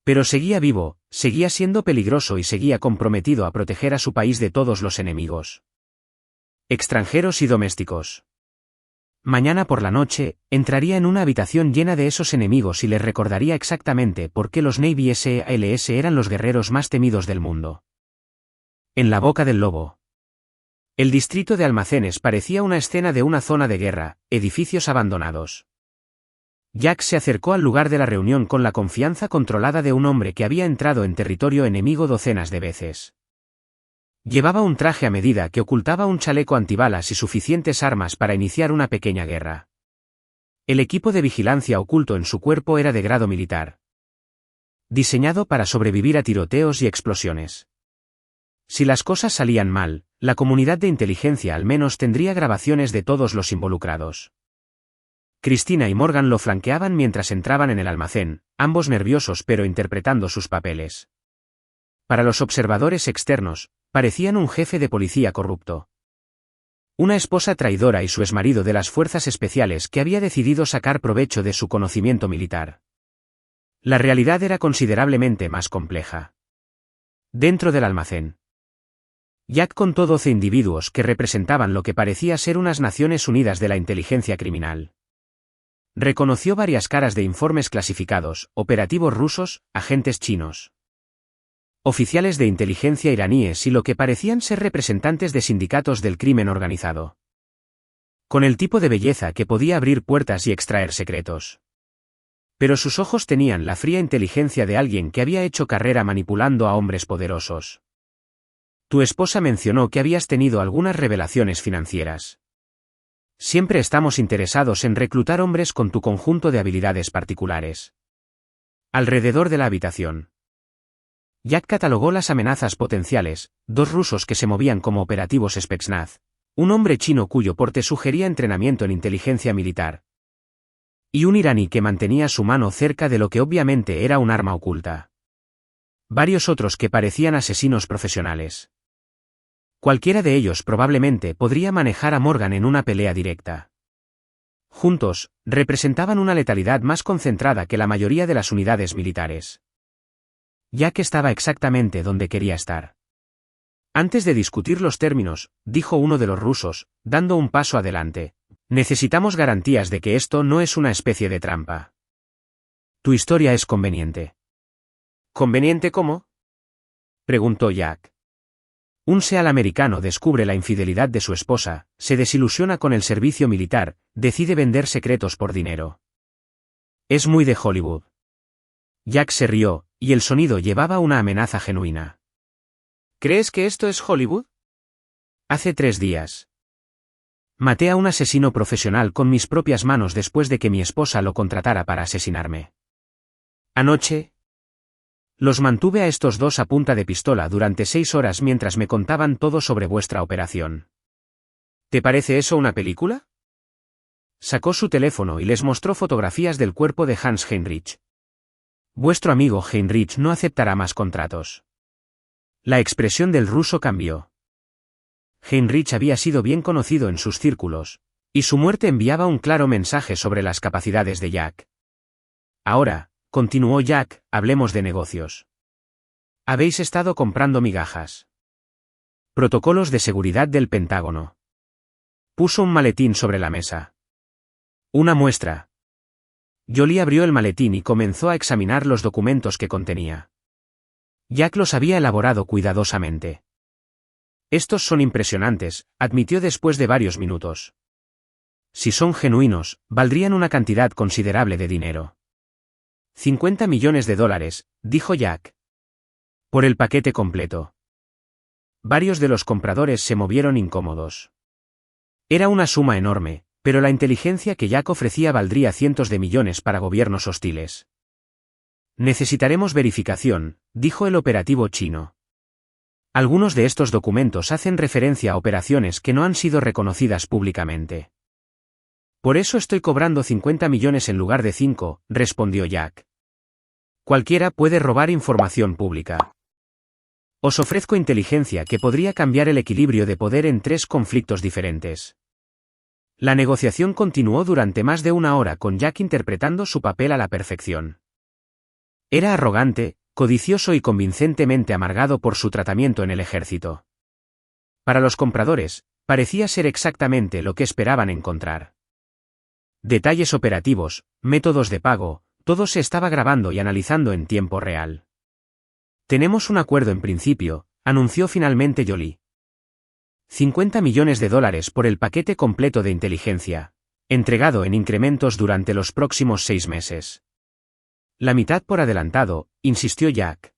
Speaker 1: Pero seguía vivo, seguía siendo peligroso y seguía comprometido a proteger a su país de todos los enemigos, extranjeros y domésticos. Mañana por la noche, entraría en una habitación llena de esos enemigos y les recordaría exactamente por qué los Navy SEALs eran los guerreros más temidos del mundo. En la boca del lobo. El distrito de almacenes parecía una escena de una zona de guerra, edificios abandonados. Jack se acercó al lugar de la reunión con la confianza controlada de un hombre que había entrado en territorio enemigo docenas de veces. Llevaba un traje a medida que ocultaba un chaleco antibalas y suficientes armas para iniciar una pequeña guerra. El equipo de vigilancia oculto en su cuerpo era de grado militar, diseñado para sobrevivir a tiroteos y explosiones. Si las cosas salían mal, la comunidad de inteligencia al menos tendría grabaciones de todos los involucrados. Christina y Morgan lo flanqueaban mientras entraban en el almacén, ambos nerviosos pero interpretando sus papeles. Para los observadores externos, parecían un jefe de policía corrupto. Una esposa traidora y su exmarido de las fuerzas especiales que había decidido sacar provecho de su conocimiento militar. La realidad era considerablemente más compleja. Dentro del almacén, Jack contó 12 individuos que representaban lo que parecía ser unas Naciones Unidas de la inteligencia criminal. Reconoció varias caras de informes clasificados, operativos rusos, agentes chinos, oficiales de inteligencia iraníes y lo que parecían ser representantes de sindicatos del crimen organizado. Con el tipo de belleza que podía abrir puertas y extraer secretos. Pero sus ojos tenían la fría inteligencia de alguien que había hecho carrera manipulando a hombres poderosos. Tu esposa mencionó que habías tenido algunas revelaciones financieras. Siempre estamos interesados en reclutar hombres con tu conjunto de habilidades particulares. Alrededor de la habitación, Jack catalogó las amenazas potenciales: 2 rusos que se movían como operativos Spetsnaz, un hombre chino cuyo porte sugería entrenamiento en inteligencia militar, y un iraní que mantenía su mano cerca de lo que obviamente era un arma oculta. Varios otros que parecían asesinos profesionales. Cualquiera de ellos probablemente podría manejar a Morgan en una pelea directa. Juntos, representaban una letalidad más concentrada que la mayoría de las unidades militares. Jack estaba exactamente donde quería estar. Antes de discutir los términos, dijo uno de los rusos, dando un paso adelante: necesitamos garantías de que esto no es una especie de trampa. Tu historia es conveniente. ¿Conveniente cómo?, preguntó Jack. Un SEAL americano descubre la infidelidad de su esposa, se desilusiona con el servicio militar, decide vender secretos por dinero. Es muy de Hollywood. Jack se rió, y el sonido llevaba una amenaza genuina. ¿Crees que esto es Hollywood? Hace 3 días. Maté a un asesino profesional con mis propias manos después de que mi esposa lo contratara para asesinarme. Anoche, los mantuve a estos 2 a punta de pistola durante 6 horas mientras me contaban todo sobre vuestra operación. ¿Te parece eso una película? Sacó su teléfono y les mostró fotografías del cuerpo de Hans Heinrich. Vuestro amigo Heinrich no aceptará más contratos. La expresión del ruso cambió. Heinrich había sido bien conocido en sus círculos, y su muerte enviaba un claro mensaje sobre las capacidades de Jack. Ahora, continuó Jack, hablemos de negocios. Habéis estado comprando migajas. Protocolos de seguridad del Pentágono. Puso un maletín sobre la mesa. Una muestra. Jolie abrió el maletín y comenzó a examinar los documentos que contenía. Jack los había elaborado cuidadosamente. Estos son impresionantes, admitió después de varios minutos. Si son genuinos, valdrían una cantidad considerable de dinero. $50 millones, dijo Jack. Por el paquete completo. Varios de los compradores se movieron incómodos. Era una suma enorme, pero la inteligencia que Jack ofrecía valdría cientos de millones para gobiernos hostiles. Necesitaremos verificación, dijo el operativo chino. Algunos de estos documentos hacen referencia a operaciones que no han sido reconocidas públicamente. Por eso estoy cobrando 50 millones en lugar de 5, respondió Jack. Cualquiera puede robar información pública. Os ofrezco inteligencia que podría cambiar el equilibrio de poder en 3 conflictos diferentes. La negociación continuó durante más de 1 hora con Jack interpretando su papel a la perfección. Era arrogante, codicioso y convincentemente amargado por su tratamiento en el ejército. Para los compradores, parecía ser exactamente lo que esperaban encontrar. Detalles operativos, métodos de pago, todo se estaba grabando y analizando en tiempo real. Tenemos un acuerdo en principio, anunció finalmente Jolie. 50 millones de dólares por el paquete completo de inteligencia, entregado en incrementos durante los próximos 6 meses. La mitad por adelantado, insistió Jack.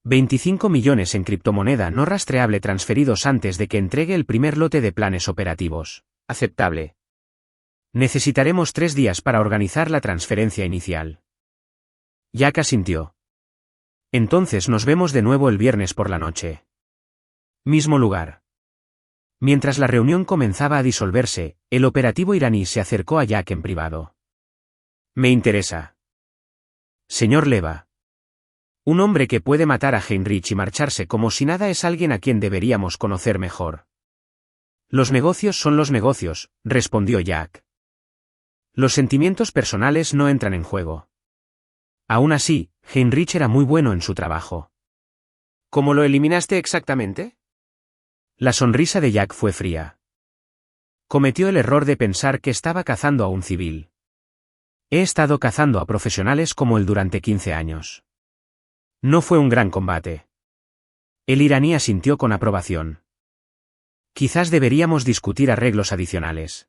Speaker 1: 25 millones en criptomoneda no rastreable transferidos antes de que entregue el primer lote de planes operativos. Aceptable. Necesitaremos 3 días para organizar la transferencia inicial. Jack asintió. Entonces nos vemos de nuevo el viernes por la noche. Mismo lugar. Mientras la reunión comenzaba a disolverse, el operativo iraní se acercó a Jack en privado. Me interesa. Señor Leva. Un hombre que puede matar a Heinrich y marcharse como si nada es alguien a quien deberíamos conocer mejor. Los negocios son los negocios, respondió Jack. Los sentimientos personales no entran en juego. Aún así, Heinrich era muy bueno en su trabajo. ¿Cómo lo eliminaste exactamente? La sonrisa de Jack fue fría. Cometió el error de pensar que estaba cazando a un civil. He estado cazando a profesionales como él durante 15 años. No fue un gran combate. El iraní asintió con aprobación. Quizás deberíamos discutir arreglos adicionales.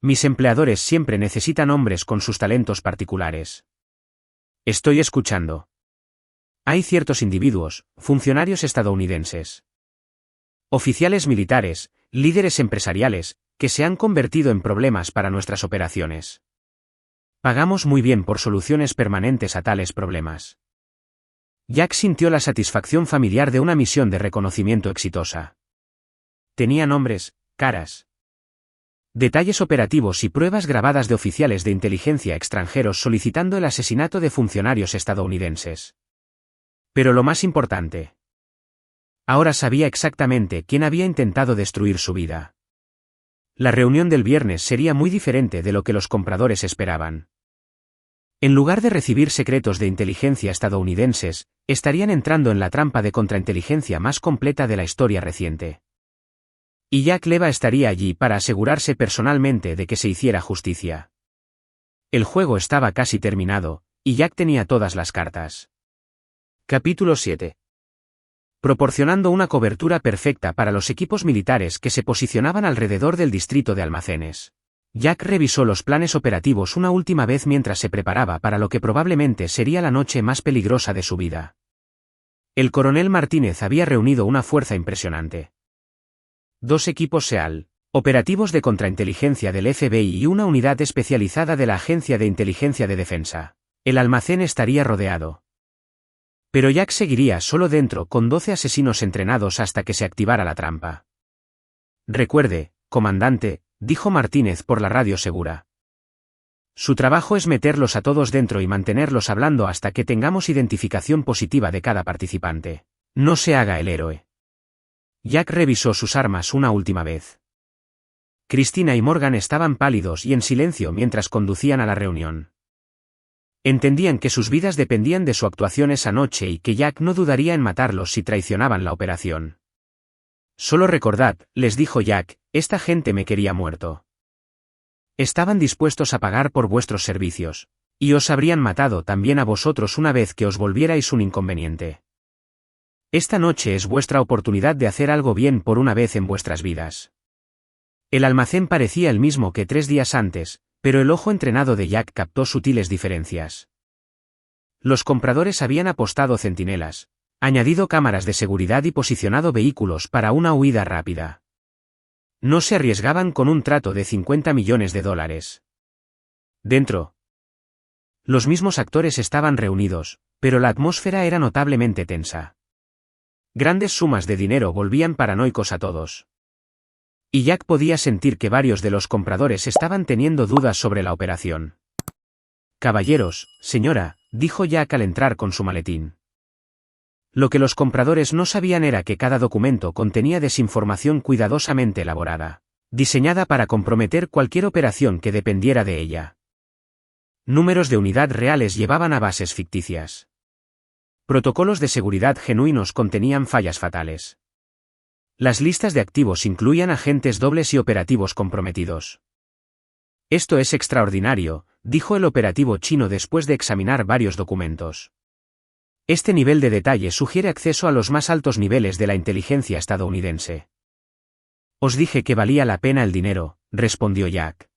Speaker 1: Mis empleadores siempre necesitan hombres con sus talentos particulares. Estoy escuchando. Hay ciertos individuos, funcionarios estadounidenses, oficiales militares, líderes empresariales, que se han convertido en problemas para nuestras operaciones. Pagamos muy bien por soluciones permanentes a tales problemas. Jack sintió la satisfacción familiar de una misión de reconocimiento exitosa. Tenía nombres, caras, detalles operativos y pruebas grabadas de oficiales de inteligencia extranjeros solicitando el asesinato de funcionarios estadounidenses. Pero lo más importante. Ahora sabía exactamente quién había intentado destruir su vida. La reunión del viernes sería muy diferente de lo que los compradores esperaban. En lugar de recibir secretos de inteligencia estadounidenses, estarían entrando en la trampa de contrainteligencia más completa de la historia reciente. Y Jack Leva estaría allí para asegurarse personalmente de que se hiciera justicia. El juego estaba casi terminado, y Jack tenía todas las cartas. Capítulo 7. Proporcionando una cobertura perfecta para los equipos militares que se posicionaban alrededor del distrito de almacenes. Jack revisó los planes operativos una última vez mientras se preparaba para lo que probablemente sería la noche más peligrosa de su vida. El coronel Martínez había reunido una fuerza impresionante. 2 equipos SEAL, operativos de contrainteligencia del FBI y una unidad especializada de la Agencia de Inteligencia de Defensa. El almacén estaría rodeado. Pero Jack seguiría solo dentro con 12 asesinos entrenados hasta que se activara la trampa. Recuerde, comandante, dijo Martínez por la radio segura. Su trabajo es meterlos a todos dentro y mantenerlos hablando hasta que tengamos identificación positiva de cada participante. No se haga el héroe. Jack revisó sus armas una última vez. Cristina y Morgan estaban pálidos y en silencio mientras conducían a la reunión. Entendían que sus vidas dependían de su actuación esa noche y que Jack no dudaría en matarlos si traicionaban la operación. Solo recordad, les dijo Jack, esta gente me quería muerto. Estaban dispuestos a pagar por vuestros servicios, y os habrían matado también a vosotros una vez que os volvierais un inconveniente. Esta noche es vuestra oportunidad de hacer algo bien por una vez en vuestras vidas. El almacén parecía el mismo que 3 días antes, pero el ojo entrenado de Jack captó sutiles diferencias. Los compradores habían apostado centinelas, añadido cámaras de seguridad y posicionado vehículos para una huida rápida. No se arriesgaban con un trato de 50 millones de dólares. Dentro. Los mismos actores estaban reunidos, pero la atmósfera era notablemente tensa. Grandes sumas de dinero volvían paranoicos a todos. Y Jack podía sentir que varios de los compradores estaban teniendo dudas sobre la operación. «Caballeros, señora», dijo Jack al entrar con su maletín. Lo que los compradores no sabían era que cada documento contenía desinformación cuidadosamente elaborada, diseñada para comprometer cualquier operación que dependiera de ella. Números de unidad reales llevaban a bases ficticias. Protocolos de seguridad genuinos contenían fallas fatales. Las listas de activos incluían agentes dobles y operativos comprometidos. «Esto es extraordinario», dijo el operativo chino después de examinar varios documentos. «Este nivel de detalle sugiere acceso a los más altos niveles de la inteligencia estadounidense». «Os dije que valía la pena el dinero», respondió Jack.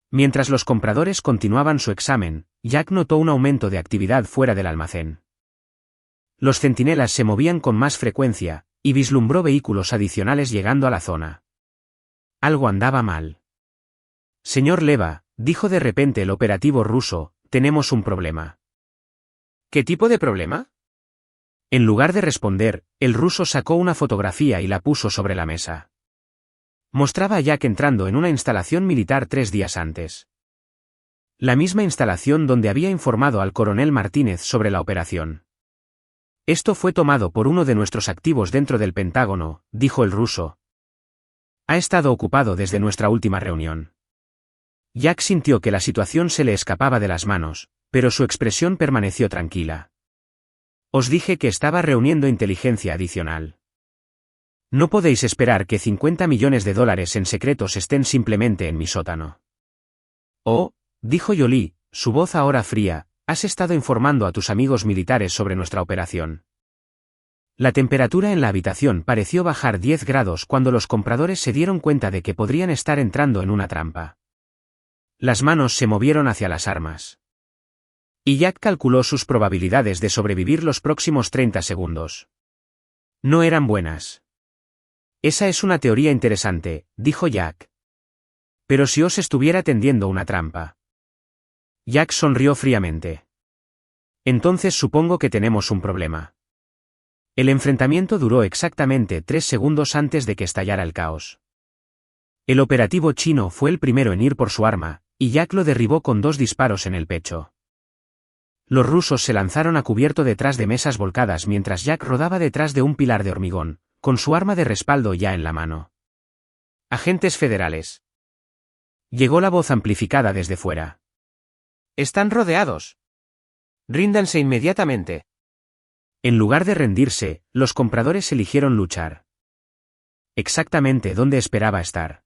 Speaker 1: Mientras los compradores continuaban su examen, Jack notó un aumento de actividad fuera del almacén. Los centinelas se movían con más frecuencia, y vislumbró vehículos adicionales llegando a la zona. Algo andaba mal. «Señor Leva», dijo de repente el operativo ruso, «tenemos un problema». «¿Qué tipo de problema?». En lugar de responder, el ruso sacó una fotografía y la puso sobre la mesa. Mostraba a Jack entrando en una instalación militar 3 días antes. La misma instalación donde había informado al coronel Martínez sobre la operación. «Esto fue tomado por uno de nuestros activos dentro del Pentágono», dijo el ruso. «Ha estado ocupado desde nuestra última reunión». Jack sintió que la situación se le escapaba de las manos, pero su expresión permaneció tranquila. «Os dije que estaba reuniendo inteligencia adicional. No podéis esperar que $50 millones en secretos estén simplemente en mi sótano». «Oh», dijo Jolie, su voz ahora fría, «has estado informando a tus amigos militares sobre nuestra operación». La temperatura en la habitación pareció bajar 10 grados cuando los compradores se dieron cuenta de que podrían estar entrando en una trampa. Las manos se movieron hacia las armas. Y Jack calculó sus probabilidades de sobrevivir los próximos 30 segundos. No eran buenas. «Esa es una teoría interesante», dijo Jack. «Pero si os estuviera tendiendo una trampa». Jack sonrió fríamente. «Entonces supongo que tenemos un problema». El enfrentamiento duró exactamente 3 segundos antes de que estallara el caos. El operativo chino fue el primero en ir por su arma, y Jack lo derribó con 2 disparos en el pecho. Los rusos se lanzaron a cubierto detrás de mesas volcadas mientras Jack rodaba detrás de un pilar de hormigón, con su arma de respaldo ya en la mano. «Agentes federales». Llegó la voz amplificada desde fuera. «Están rodeados. Ríndanse inmediatamente». En lugar de rendirse, los compradores eligieron luchar. Exactamente donde esperaba estar.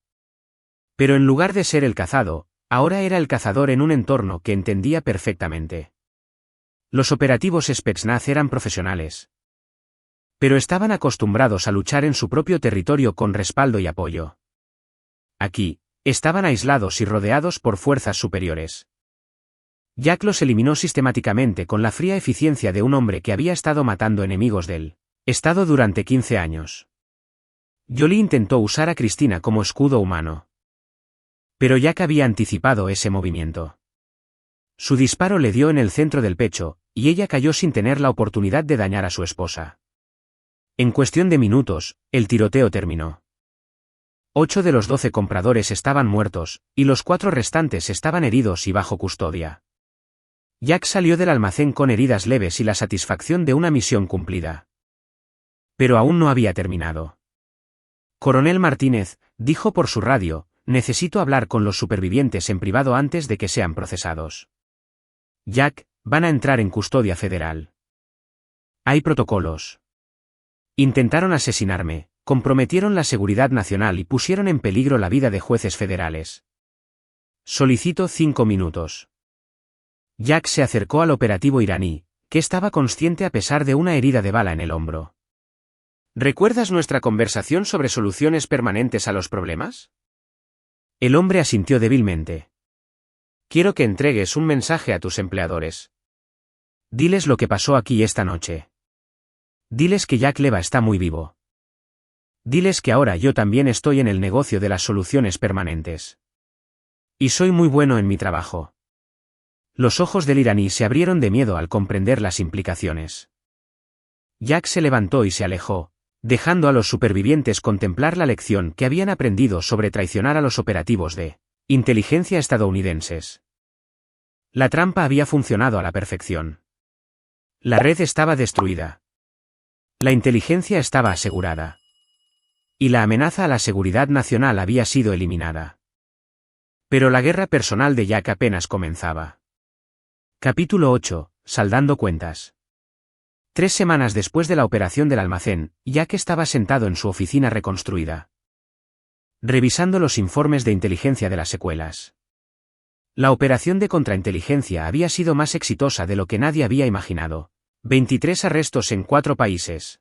Speaker 1: Pero en lugar de ser el cazado, ahora era el cazador en un entorno que entendía perfectamente. Los operativos Spetsnaz eran profesionales. Pero estaban acostumbrados a luchar en su propio territorio con respaldo y apoyo. Aquí, estaban aislados y rodeados por fuerzas superiores. Jack los eliminó sistemáticamente con la fría eficiencia de un hombre que había estado matando enemigos del Estado durante 15 años. Jolie intentó usar a Cristina como escudo humano. Pero Jack había anticipado ese movimiento. Su disparo le dio en el centro del pecho, y ella cayó sin tener la oportunidad de dañar a su esposa. En cuestión de minutos, el tiroteo terminó. 8 de los 12 compradores estaban muertos, y los 4 restantes estaban heridos y bajo custodia. Jack salió del almacén con heridas leves y la satisfacción de una misión cumplida. Pero aún no había terminado. «Coronel Martínez», dijo por su radio, «necesito hablar con los supervivientes en privado antes de que sean procesados». «Jack, van a entrar en custodia federal. Hay protocolos. Intentaron asesinarme, comprometieron la seguridad nacional y pusieron en peligro la vida de jueces federales. Solicito 5 minutos». Jack se acercó al operativo iraní, que estaba consciente a pesar de una herida de bala en el hombro. «¿Recuerdas nuestra conversación sobre soluciones permanentes a los problemas?». El hombre asintió débilmente. «Quiero que entregues un mensaje a tus empleadores. Diles lo que pasó aquí esta noche. Diles que Jack Leva está muy vivo. Diles que ahora yo también estoy en el negocio de las soluciones permanentes. Y soy muy bueno en mi trabajo. Los ojos del iraní se abrieron de miedo al comprender las implicaciones. Jack se levantó y se alejó, dejando a los supervivientes contemplar la lección que habían aprendido sobre traicionar a los operativos de inteligencia estadounidenses. La trampa había funcionado a la perfección. La red estaba destruida. La inteligencia estaba asegurada. Y la amenaza a la seguridad nacional había sido eliminada. Pero la guerra personal de Jack apenas comenzaba. Capítulo 8. Saldando cuentas. 3 semanas después de la operación del almacén, Jack estaba sentado en su oficina reconstruida, revisando los informes de inteligencia de las secuelas. La operación de contrainteligencia había sido más exitosa de lo que nadie había imaginado. 23 arrestos en 4 países.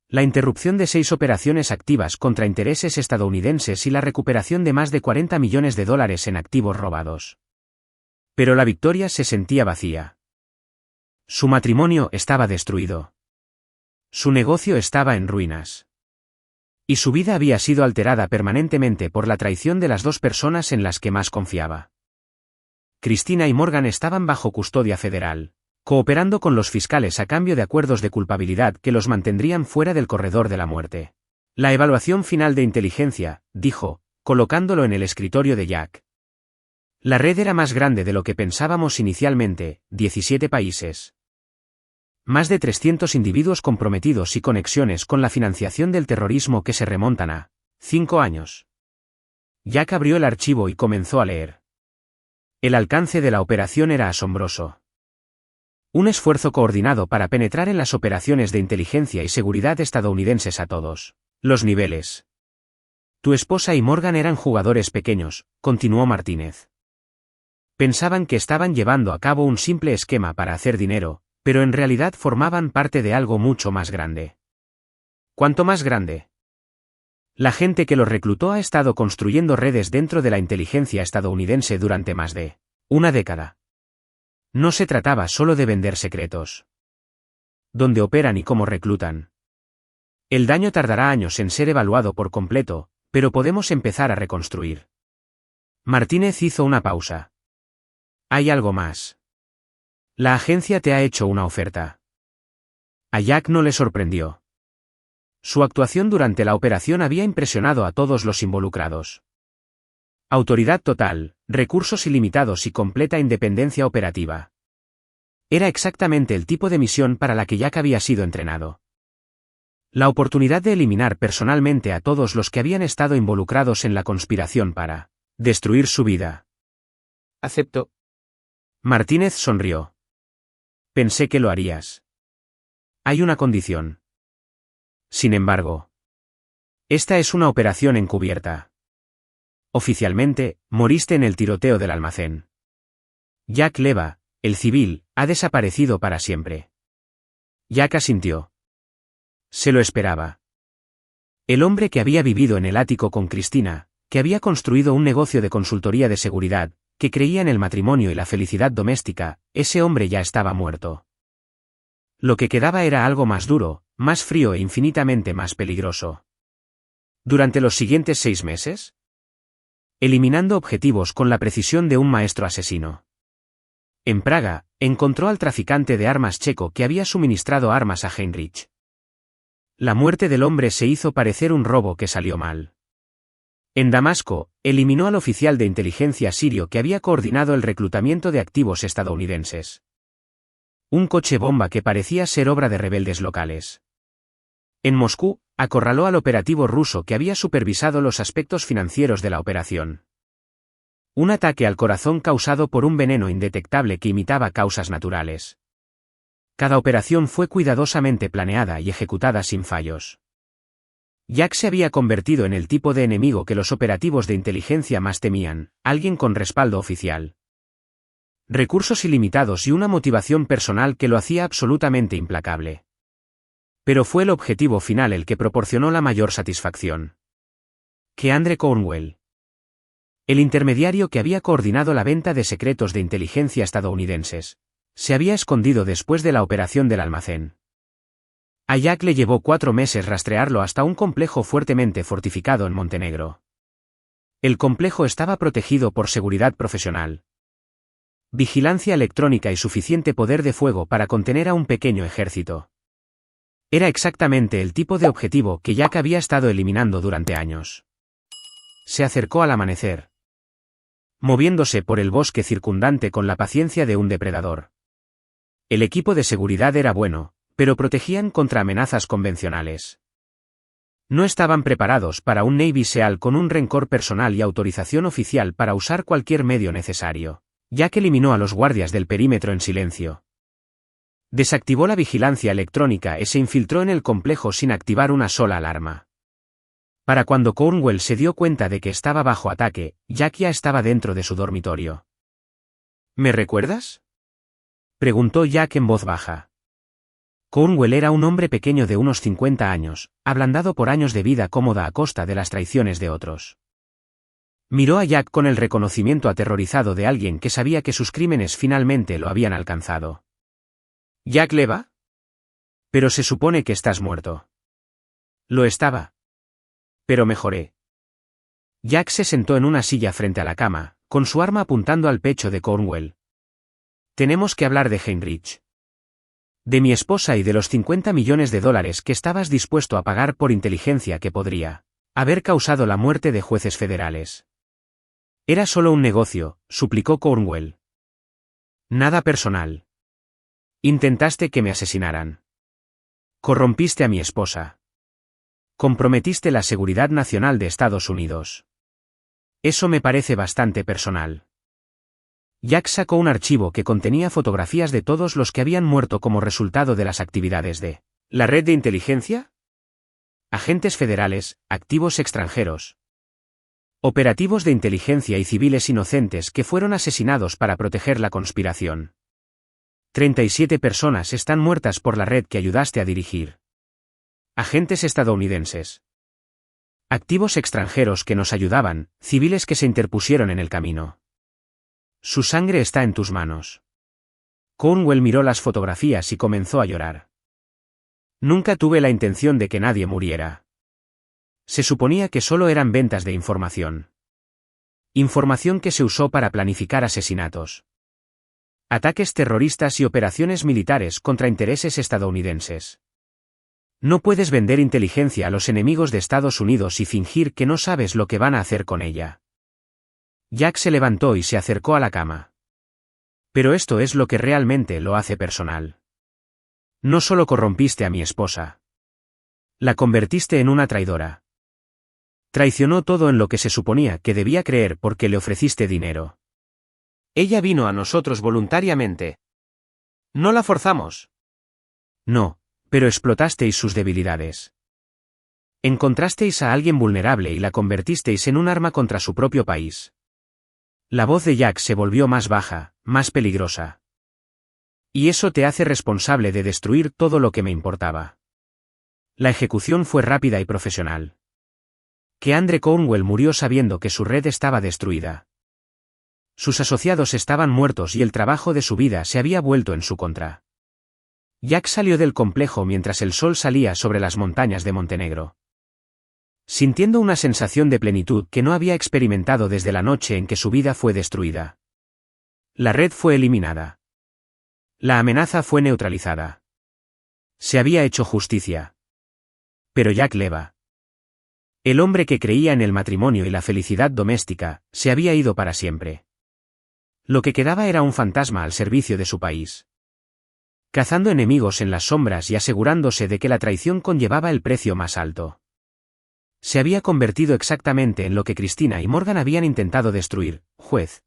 Speaker 1: La interrupción de 6 operaciones activas contra intereses estadounidenses y la recuperación de más de $40 millones en activos robados. Pero la victoria se sentía vacía. Su matrimonio estaba destruido. Su negocio estaba en ruinas. Y su vida había sido alterada permanentemente por la traición de las 2 personas en las que más confiaba. Christina y Morgan estaban bajo custodia federal, cooperando con los fiscales a cambio de acuerdos de culpabilidad que los mantendrían fuera del corredor de la muerte. La evaluación final de inteligencia, dijo, colocándolo en el escritorio de Jack. La red era más grande de lo que pensábamos inicialmente, 17 países. Más de 300 individuos comprometidos y conexiones con la financiación del terrorismo que se remontan a 5 años. Jack abrió el archivo y comenzó a leer. El alcance de la operación era asombroso. Un esfuerzo coordinado para penetrar en las operaciones de inteligencia y seguridad estadounidenses a todos los niveles. Tu esposa y Morgan eran jugadores pequeños, continuó Martínez. Pensaban que estaban llevando a cabo un simple esquema para hacer dinero, pero en realidad formaban parte de algo mucho más grande. ¿Cuánto más grande? La gente que los reclutó ha estado construyendo redes dentro de la inteligencia estadounidense durante más de una década. No se trataba solo de vender secretos. ¿Dónde operan y cómo reclutan? El daño tardará años en ser evaluado por completo, pero podemos empezar a reconstruir. Martínez hizo una pausa. Hay algo más. La agencia te ha hecho una oferta. A Jack no le sorprendió. Su actuación durante la operación había impresionado a todos los involucrados. Autoridad total, recursos ilimitados y completa independencia operativa. Era exactamente el tipo de misión para la que Jack había sido entrenado. La oportunidad de eliminar personalmente a todos los que habían estado involucrados en la conspiración para destruir su vida. Acepto. Martínez sonrió. Pensé que lo harías. Hay una condición. Sin embargo, esta es una operación encubierta. Oficialmente, moriste en el tiroteo del almacén. Jack Leva, el civil, ha desaparecido para siempre. Jack asintió. Se lo esperaba. El hombre que había vivido en el ático con Christina, que había construido un negocio de consultoría de seguridad, que creía en el matrimonio y la felicidad doméstica, ese hombre ya estaba muerto. Lo que quedaba era algo más duro, más frío e infinitamente más peligroso. Durante los siguientes 6 meses, eliminando objetivos con la precisión de un maestro asesino. En Praga, encontró al traficante de armas checo que había suministrado armas a Heinrich. La muerte del hombre se hizo parecer un robo que salió mal. En Damasco, eliminó al oficial de inteligencia sirio que había coordinado el reclutamiento de activos estadounidenses. Un coche bomba que parecía ser obra de rebeldes locales. En Moscú, acorraló al operativo ruso que había supervisado los aspectos financieros de la operación. Un ataque al corazón causado por un veneno indetectable que imitaba causas naturales. Cada operación fue cuidadosamente planeada y ejecutada sin fallos. Jack se había convertido en el tipo de enemigo que los operativos de inteligencia más temían, alguien con respaldo oficial. Recursos ilimitados y una motivación personal que lo hacía absolutamente implacable. Pero fue el objetivo final el que proporcionó la mayor satisfacción. Keandre Cornwell. El intermediario que había coordinado la venta de secretos de inteligencia estadounidenses, se había escondido después de la operación del almacén. A Jack le llevó 4 meses rastrearlo hasta un complejo fuertemente fortificado en Montenegro. El complejo estaba protegido por seguridad profesional. vigilancia electrónica y suficiente poder de fuego para contener a un pequeño ejército. Era exactamente el tipo de objetivo que Jack había estado eliminando durante años. Se acercó al amanecer, moviéndose por el bosque circundante con la paciencia de un depredador. El equipo de seguridad era bueno, pero protegían contra amenazas convencionales. No estaban preparados para un Navy SEAL con un rencor personal y autorización oficial para usar cualquier medio necesario. Jack eliminó a los guardias del perímetro en silencio. Desactivó la vigilancia electrónica y se infiltró en el complejo sin activar una sola alarma. Para cuando Cornwell se dio cuenta de que estaba bajo ataque, Jack ya estaba dentro de su dormitorio. ¿Me recuerdas?, preguntó Jack en voz baja. Cornwell era un hombre pequeño de unos 50 años, ablandado por años de vida cómoda a costa de las traiciones de otros. Miró a Jack con el reconocimiento aterrorizado de alguien que sabía que sus crímenes finalmente lo habían alcanzado. ¿Jack Leva? Pero se supone que estás muerto. Lo estaba. Pero mejoré. Jack se sentó en una silla frente a la cama, con su arma apuntando al pecho de Cornwell. Tenemos que hablar de Heinrich. De mi esposa y de los $50 millones que estabas dispuesto a pagar por inteligencia que podría haber causado la muerte de jueces federales. Era solo un negocio, suplicó Cornwell. Nada personal. Intentaste que me asesinaran. Corrompiste a mi esposa. Comprometiste la seguridad nacional de Estados Unidos. Eso me parece bastante personal. Jack sacó un archivo que contenía fotografías de todos los que habían muerto como resultado de las actividades de ¿la red de inteligencia? Agentes federales, activos extranjeros. Operativos de inteligencia y civiles inocentes que fueron asesinados para proteger la conspiración. 37 personas están muertas por la red que ayudaste a dirigir. Agentes estadounidenses. Activos extranjeros que nos ayudaban, civiles que se interpusieron en el camino. Su sangre está en tus manos. Cornwell miró las fotografías y comenzó a llorar. Nunca tuve la intención de que nadie muriera. Se suponía que solo eran ventas de información. Información que se usó para planificar asesinatos. Ataques terroristas y operaciones militares contra intereses estadounidenses. No puedes vender inteligencia a los enemigos de Estados Unidos y fingir que no sabes lo que van a hacer con ella. Jack se levantó y se acercó a la cama. Pero esto es lo que realmente lo hace personal. No solo corrompiste a mi esposa. La convertiste en una traidora. Traicionó todo en lo que se suponía que debía creer porque le ofreciste dinero. Ella vino a nosotros voluntariamente. No la forzamos. No. Pero explotasteis sus debilidades. Encontrasteis a alguien vulnerable y la convertisteis en un arma contra su propio país. La voz de Jack se volvió más baja, más peligrosa. Y eso te hace responsable de destruir todo lo que me importaba. La ejecución fue rápida y profesional. Keandre Cornwell murió sabiendo que su red estaba destruida. Sus asociados estaban muertos y el trabajo de su vida se había vuelto en su contra. Jack salió del complejo mientras el sol salía sobre las montañas de Montenegro. Sintiendo una sensación de plenitud que no había experimentado desde la noche en que su vida fue destruida. La red fue eliminada. La amenaza fue neutralizada. Se había hecho justicia. Pero Jack Leva, el hombre que creía en el matrimonio y la felicidad doméstica, se había ido para siempre. Lo que quedaba era un fantasma al servicio de su país. Cazando enemigos en las sombras y asegurándose de que la traición conllevaba el precio más alto. Se había convertido exactamente en lo que Cristina y Morgan habían intentado destruir: juez,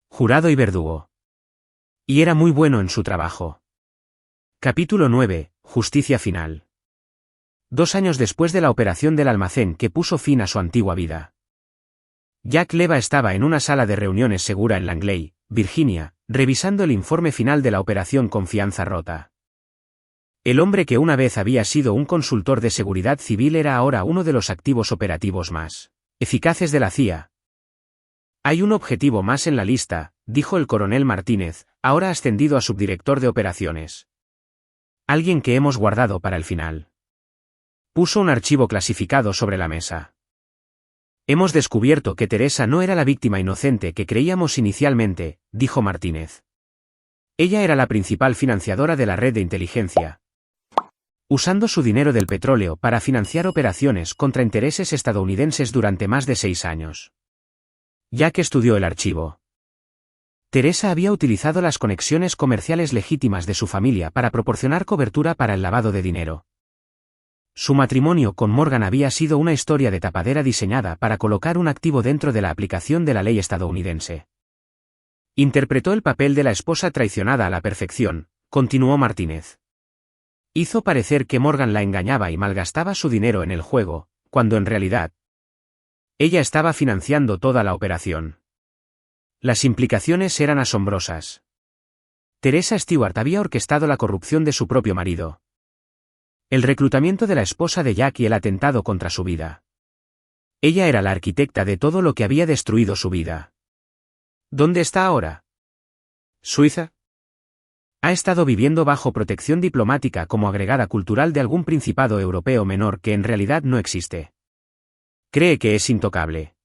Speaker 1: jurado y verdugo. Y era muy bueno en su trabajo. Capítulo 9. Justicia final. 2 años después de la operación del almacén que puso fin a su antigua vida. Jack Leva estaba en una sala de reuniones segura en Langley, Virginia, revisando el informe final de la operación Confianza Rota. El hombre que una vez había sido un consultor de seguridad civil era ahora uno de los activos operativos más eficaces de la CIA. Hay un objetivo más en la lista, dijo el coronel Martínez, ahora ascendido a subdirector de operaciones. Alguien que hemos guardado para el final. Puso un archivo clasificado sobre la mesa. Hemos descubierto que Teresa no era la víctima inocente que creíamos inicialmente, dijo Martínez. Ella era la principal financiadora de la red de inteligencia, usando su dinero del petróleo para financiar operaciones contra intereses estadounidenses durante más de 6 años. Jack estudió el archivo. Teresa había utilizado las conexiones comerciales legítimas de su familia para proporcionar cobertura para el lavado de dinero. Su matrimonio con Morgan había sido una historia de tapadera diseñada para colocar un activo dentro de la aplicación de la ley estadounidense. Interpretó el papel de la esposa traicionada a la perfección, continuó Martínez. Hizo parecer que Morgan la engañaba y malgastaba su dinero en el juego, cuando en realidad ella estaba financiando toda la operación. Las implicaciones eran asombrosas. Teresa Stewart había orquestado la corrupción de su propio marido, el reclutamiento de la esposa de Jack y el atentado contra su vida. Ella era la arquitecta de todo lo que había destruido su vida. ¿Dónde está ahora? ¿Suiza? Ha estado viviendo bajo protección diplomática como agregada cultural de algún principado europeo menor que en realidad no existe. Cree que es intocable.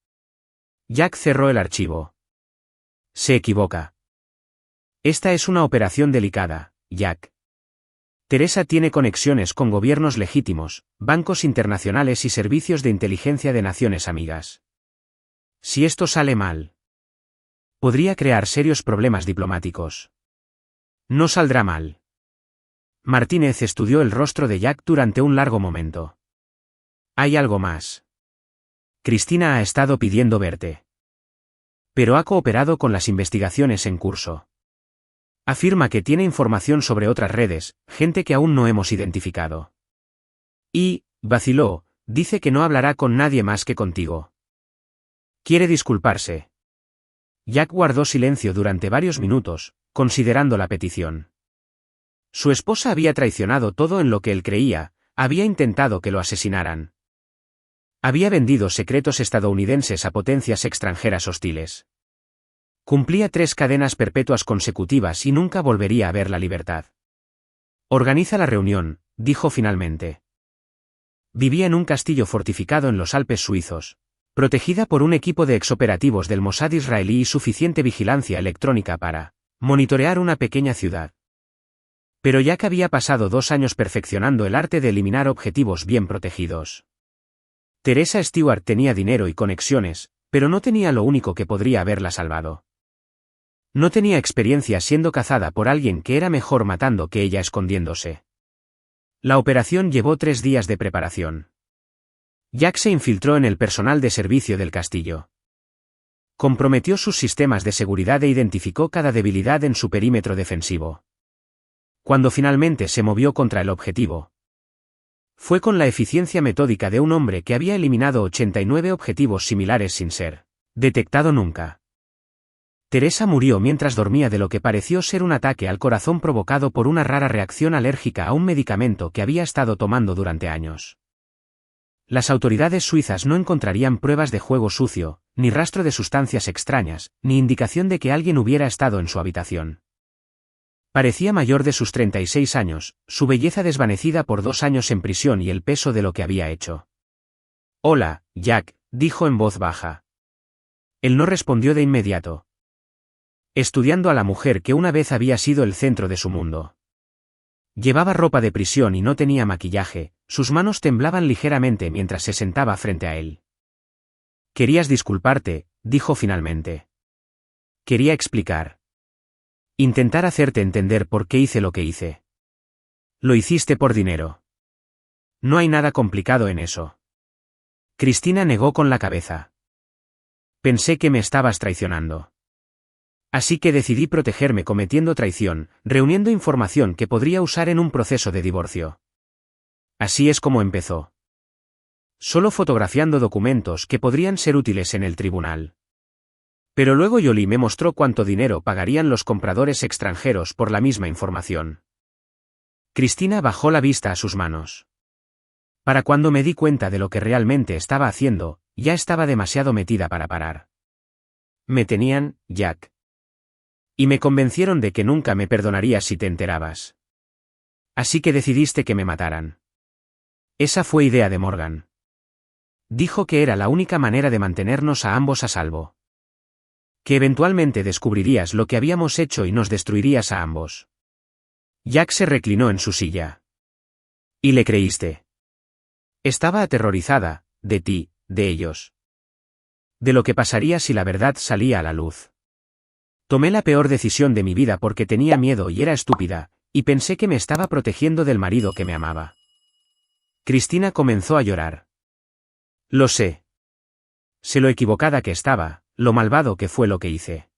Speaker 1: Jack cerró el archivo. Se equivoca. Esta es una operación delicada, Jack. Teresa tiene conexiones con gobiernos legítimos, bancos internacionales y servicios de inteligencia de naciones amigas. Si esto sale mal, podría crear serios problemas diplomáticos. No saldrá mal. Martínez estudió el rostro de Jack durante un largo momento. Hay algo más. Cristina ha estado pidiendo verte. Pero ha cooperado con las investigaciones en curso. Afirma que tiene información sobre otras redes, gente que aún no hemos identificado. Y, vaciló, dice que no hablará con nadie más que contigo. Quiere disculparse. Jack guardó silencio durante varios minutos, considerando la petición. Su esposa había traicionado todo en lo que él creía, había intentado que lo asesinaran. Había vendido secretos estadounidenses a potencias extranjeras hostiles. Cumplía 3 cadenas perpetuas consecutivas y nunca volvería a ver la libertad. Organiza la reunión, dijo finalmente. Vivía en un castillo fortificado en los Alpes suizos, protegida por un equipo de exoperativos del Mossad israelí y suficiente vigilancia electrónica para monitorear una pequeña ciudad. Pero Jack había pasado 2 años perfeccionando el arte de eliminar objetivos bien protegidos. Teresa Stewart tenía dinero y conexiones, pero no tenía lo único que podría haberla salvado. No tenía experiencia siendo cazada por alguien que era mejor matando que ella escondiéndose. La operación llevó 3 días de preparación. Jack se infiltró en el personal de servicio del castillo. Comprometió sus sistemas de seguridad e identificó cada debilidad en su perímetro defensivo. Cuando finalmente se movió contra el objetivo, fue con la eficiencia metódica de un hombre que había eliminado 89 objetivos similares sin ser detectado nunca. Teresa murió mientras dormía de lo que pareció ser un ataque al corazón provocado por una rara reacción alérgica a un medicamento que había estado tomando durante años. Las autoridades suizas no encontrarían pruebas de juego sucio, ni rastro de sustancias extrañas, ni indicación de que alguien hubiera estado en su habitación. Parecía mayor de sus 36 años, su belleza desvanecida por 2 años en prisión y el peso de lo que había hecho. Hola, Jack, dijo en voz baja. Él no respondió de inmediato, estudiando a la mujer que una vez había sido el centro de su mundo. Llevaba ropa de prisión y no tenía maquillaje, sus manos temblaban ligeramente mientras se sentaba frente a él. Querías disculparte, dijo finalmente. Quería explicar. Intentar hacerte entender por qué hice lo que hice. Lo hiciste por dinero. No hay nada complicado en eso. Cristina negó con la cabeza. Pensé que me estabas traicionando. Así que decidí protegerme cometiendo traición, reuniendo información que podría usar en un proceso de divorcio. Así es como empezó. Solo fotografiando documentos que podrían ser útiles en el tribunal. Pero luego Jolie me mostró cuánto dinero pagarían los compradores extranjeros por la misma información. Cristina bajó la vista a sus manos. Para cuando me di cuenta de lo que realmente estaba haciendo, ya estaba demasiado metida para parar. Me tenían, Jack. Y me convencieron de que nunca me perdonarías si te enterabas. Así que decidiste que me mataran. Esa fue idea de Morgan. Dijo que era la única manera de mantenernos a ambos a salvo. Que eventualmente descubrirías lo que habíamos hecho y nos destruirías a ambos. Jack se reclinó en su silla. ¿Y le creíste? Estaba aterrorizada, de ti, de ellos. De lo que pasaría si la verdad salía a la luz. Tomé la peor decisión de mi vida porque tenía miedo y era estúpida, y pensé que me estaba protegiendo del marido que me amaba. Cristina comenzó a llorar. Lo sé. Sé lo equivocada que estaba, lo malvado que fue lo que hice.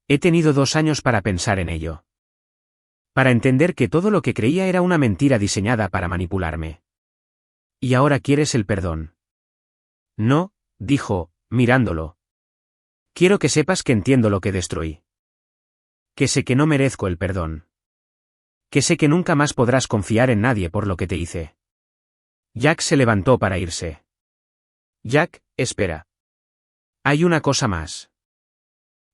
Speaker 1: He tenido 2 años para pensar en ello. Para entender que todo lo que creía era una mentira diseñada para manipularme. ¿Y ahora quieres el perdón? No, dijo, mirándolo. Quiero que sepas que entiendo lo que destruí. Que sé que no merezco el perdón. Que sé que nunca más podrás confiar en nadie por lo que te hice. Jack se levantó para irse. Jack, espera. Hay una cosa más.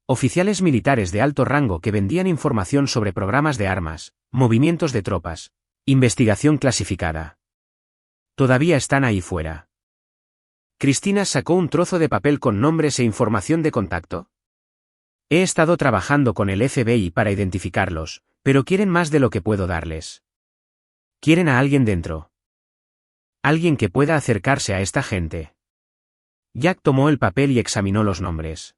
Speaker 1: Oficiales militares de alto rango que vendían información sobre programas de armas, movimientos de tropas, investigación clasificada. Todavía están ahí fuera. Cristina sacó un trozo de papel con nombres e información de contacto. He estado trabajando con el FBI para identificarlos, pero quieren más de lo que puedo darles. Quieren a alguien dentro. Alguien que pueda acercarse a esta gente. Jack tomó el papel y examinó los nombres.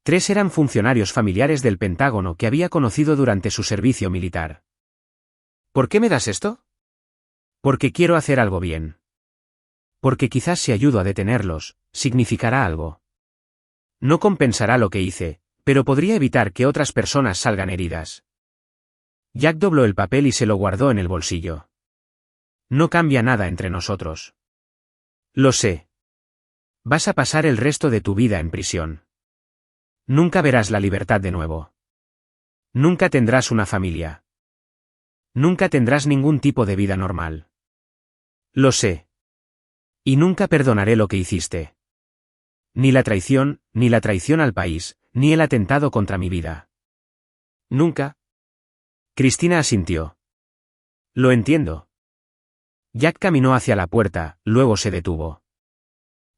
Speaker 1: 3 eran funcionarios familiares del Pentágono que había conocido durante su servicio militar. ¿Por qué me das esto? Porque quiero hacer algo bien. Porque quizás si ayudo a detenerlos, significará algo. No compensará lo que hice, pero podría evitar que otras personas salgan heridas. Jack dobló el papel y se lo guardó en el bolsillo. No cambia nada entre nosotros. Lo sé. Vas a pasar el resto de tu vida en prisión. Nunca verás la libertad de nuevo. Nunca tendrás una familia. Nunca tendrás ningún tipo de vida normal. Lo sé. Y nunca perdonaré lo que hiciste. Ni la traición al país, ni el atentado contra mi vida. Nunca. Cristina asintió. Lo entiendo. Jack caminó hacia la puerta, luego se detuvo.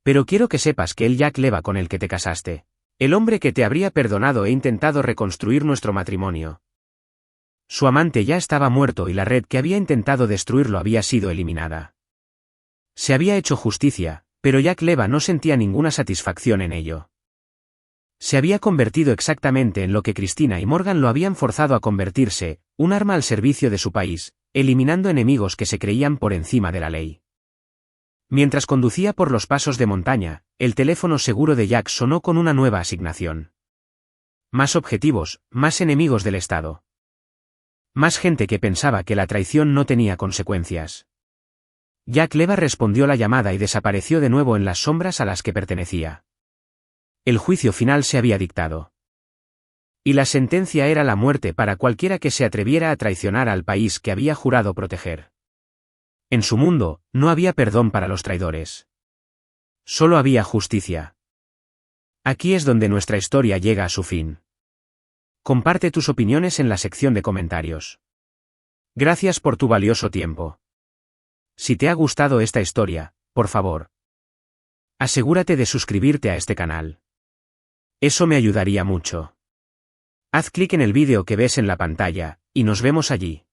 Speaker 1: Pero quiero que sepas que el Jack Leva con el que te casaste, el hombre que te habría perdonado e intentado reconstruir nuestro matrimonio. Su amante ya estaba muerto y la red que había intentado destruirlo había sido eliminada. Se había hecho justicia, pero Jack Leva no sentía ninguna satisfacción en ello. Se había convertido exactamente en lo que Cristina y Morgan lo habían forzado a convertirse, un arma al servicio de su país, eliminando enemigos que se creían por encima de la ley. Mientras conducía por los pasos de montaña, el teléfono seguro de Jack sonó con una nueva asignación. Más objetivos, más enemigos del Estado. Más gente que pensaba que la traición no tenía consecuencias. Jack Leva respondió la llamada y desapareció de nuevo en las sombras a las que pertenecía. El juicio final se había dictado. Y la sentencia era la muerte para cualquiera que se atreviera a traicionar al país que había jurado proteger. En su mundo, no había perdón para los traidores. Solo había justicia. Aquí es donde nuestra historia llega a su fin. Comparte tus opiniones en la sección de comentarios. Gracias por tu valioso tiempo. Si te ha gustado esta historia, por favor, asegúrate de suscribirte a este canal. Eso me ayudaría mucho. Haz clic en el vídeo que ves en la pantalla, y nos vemos allí.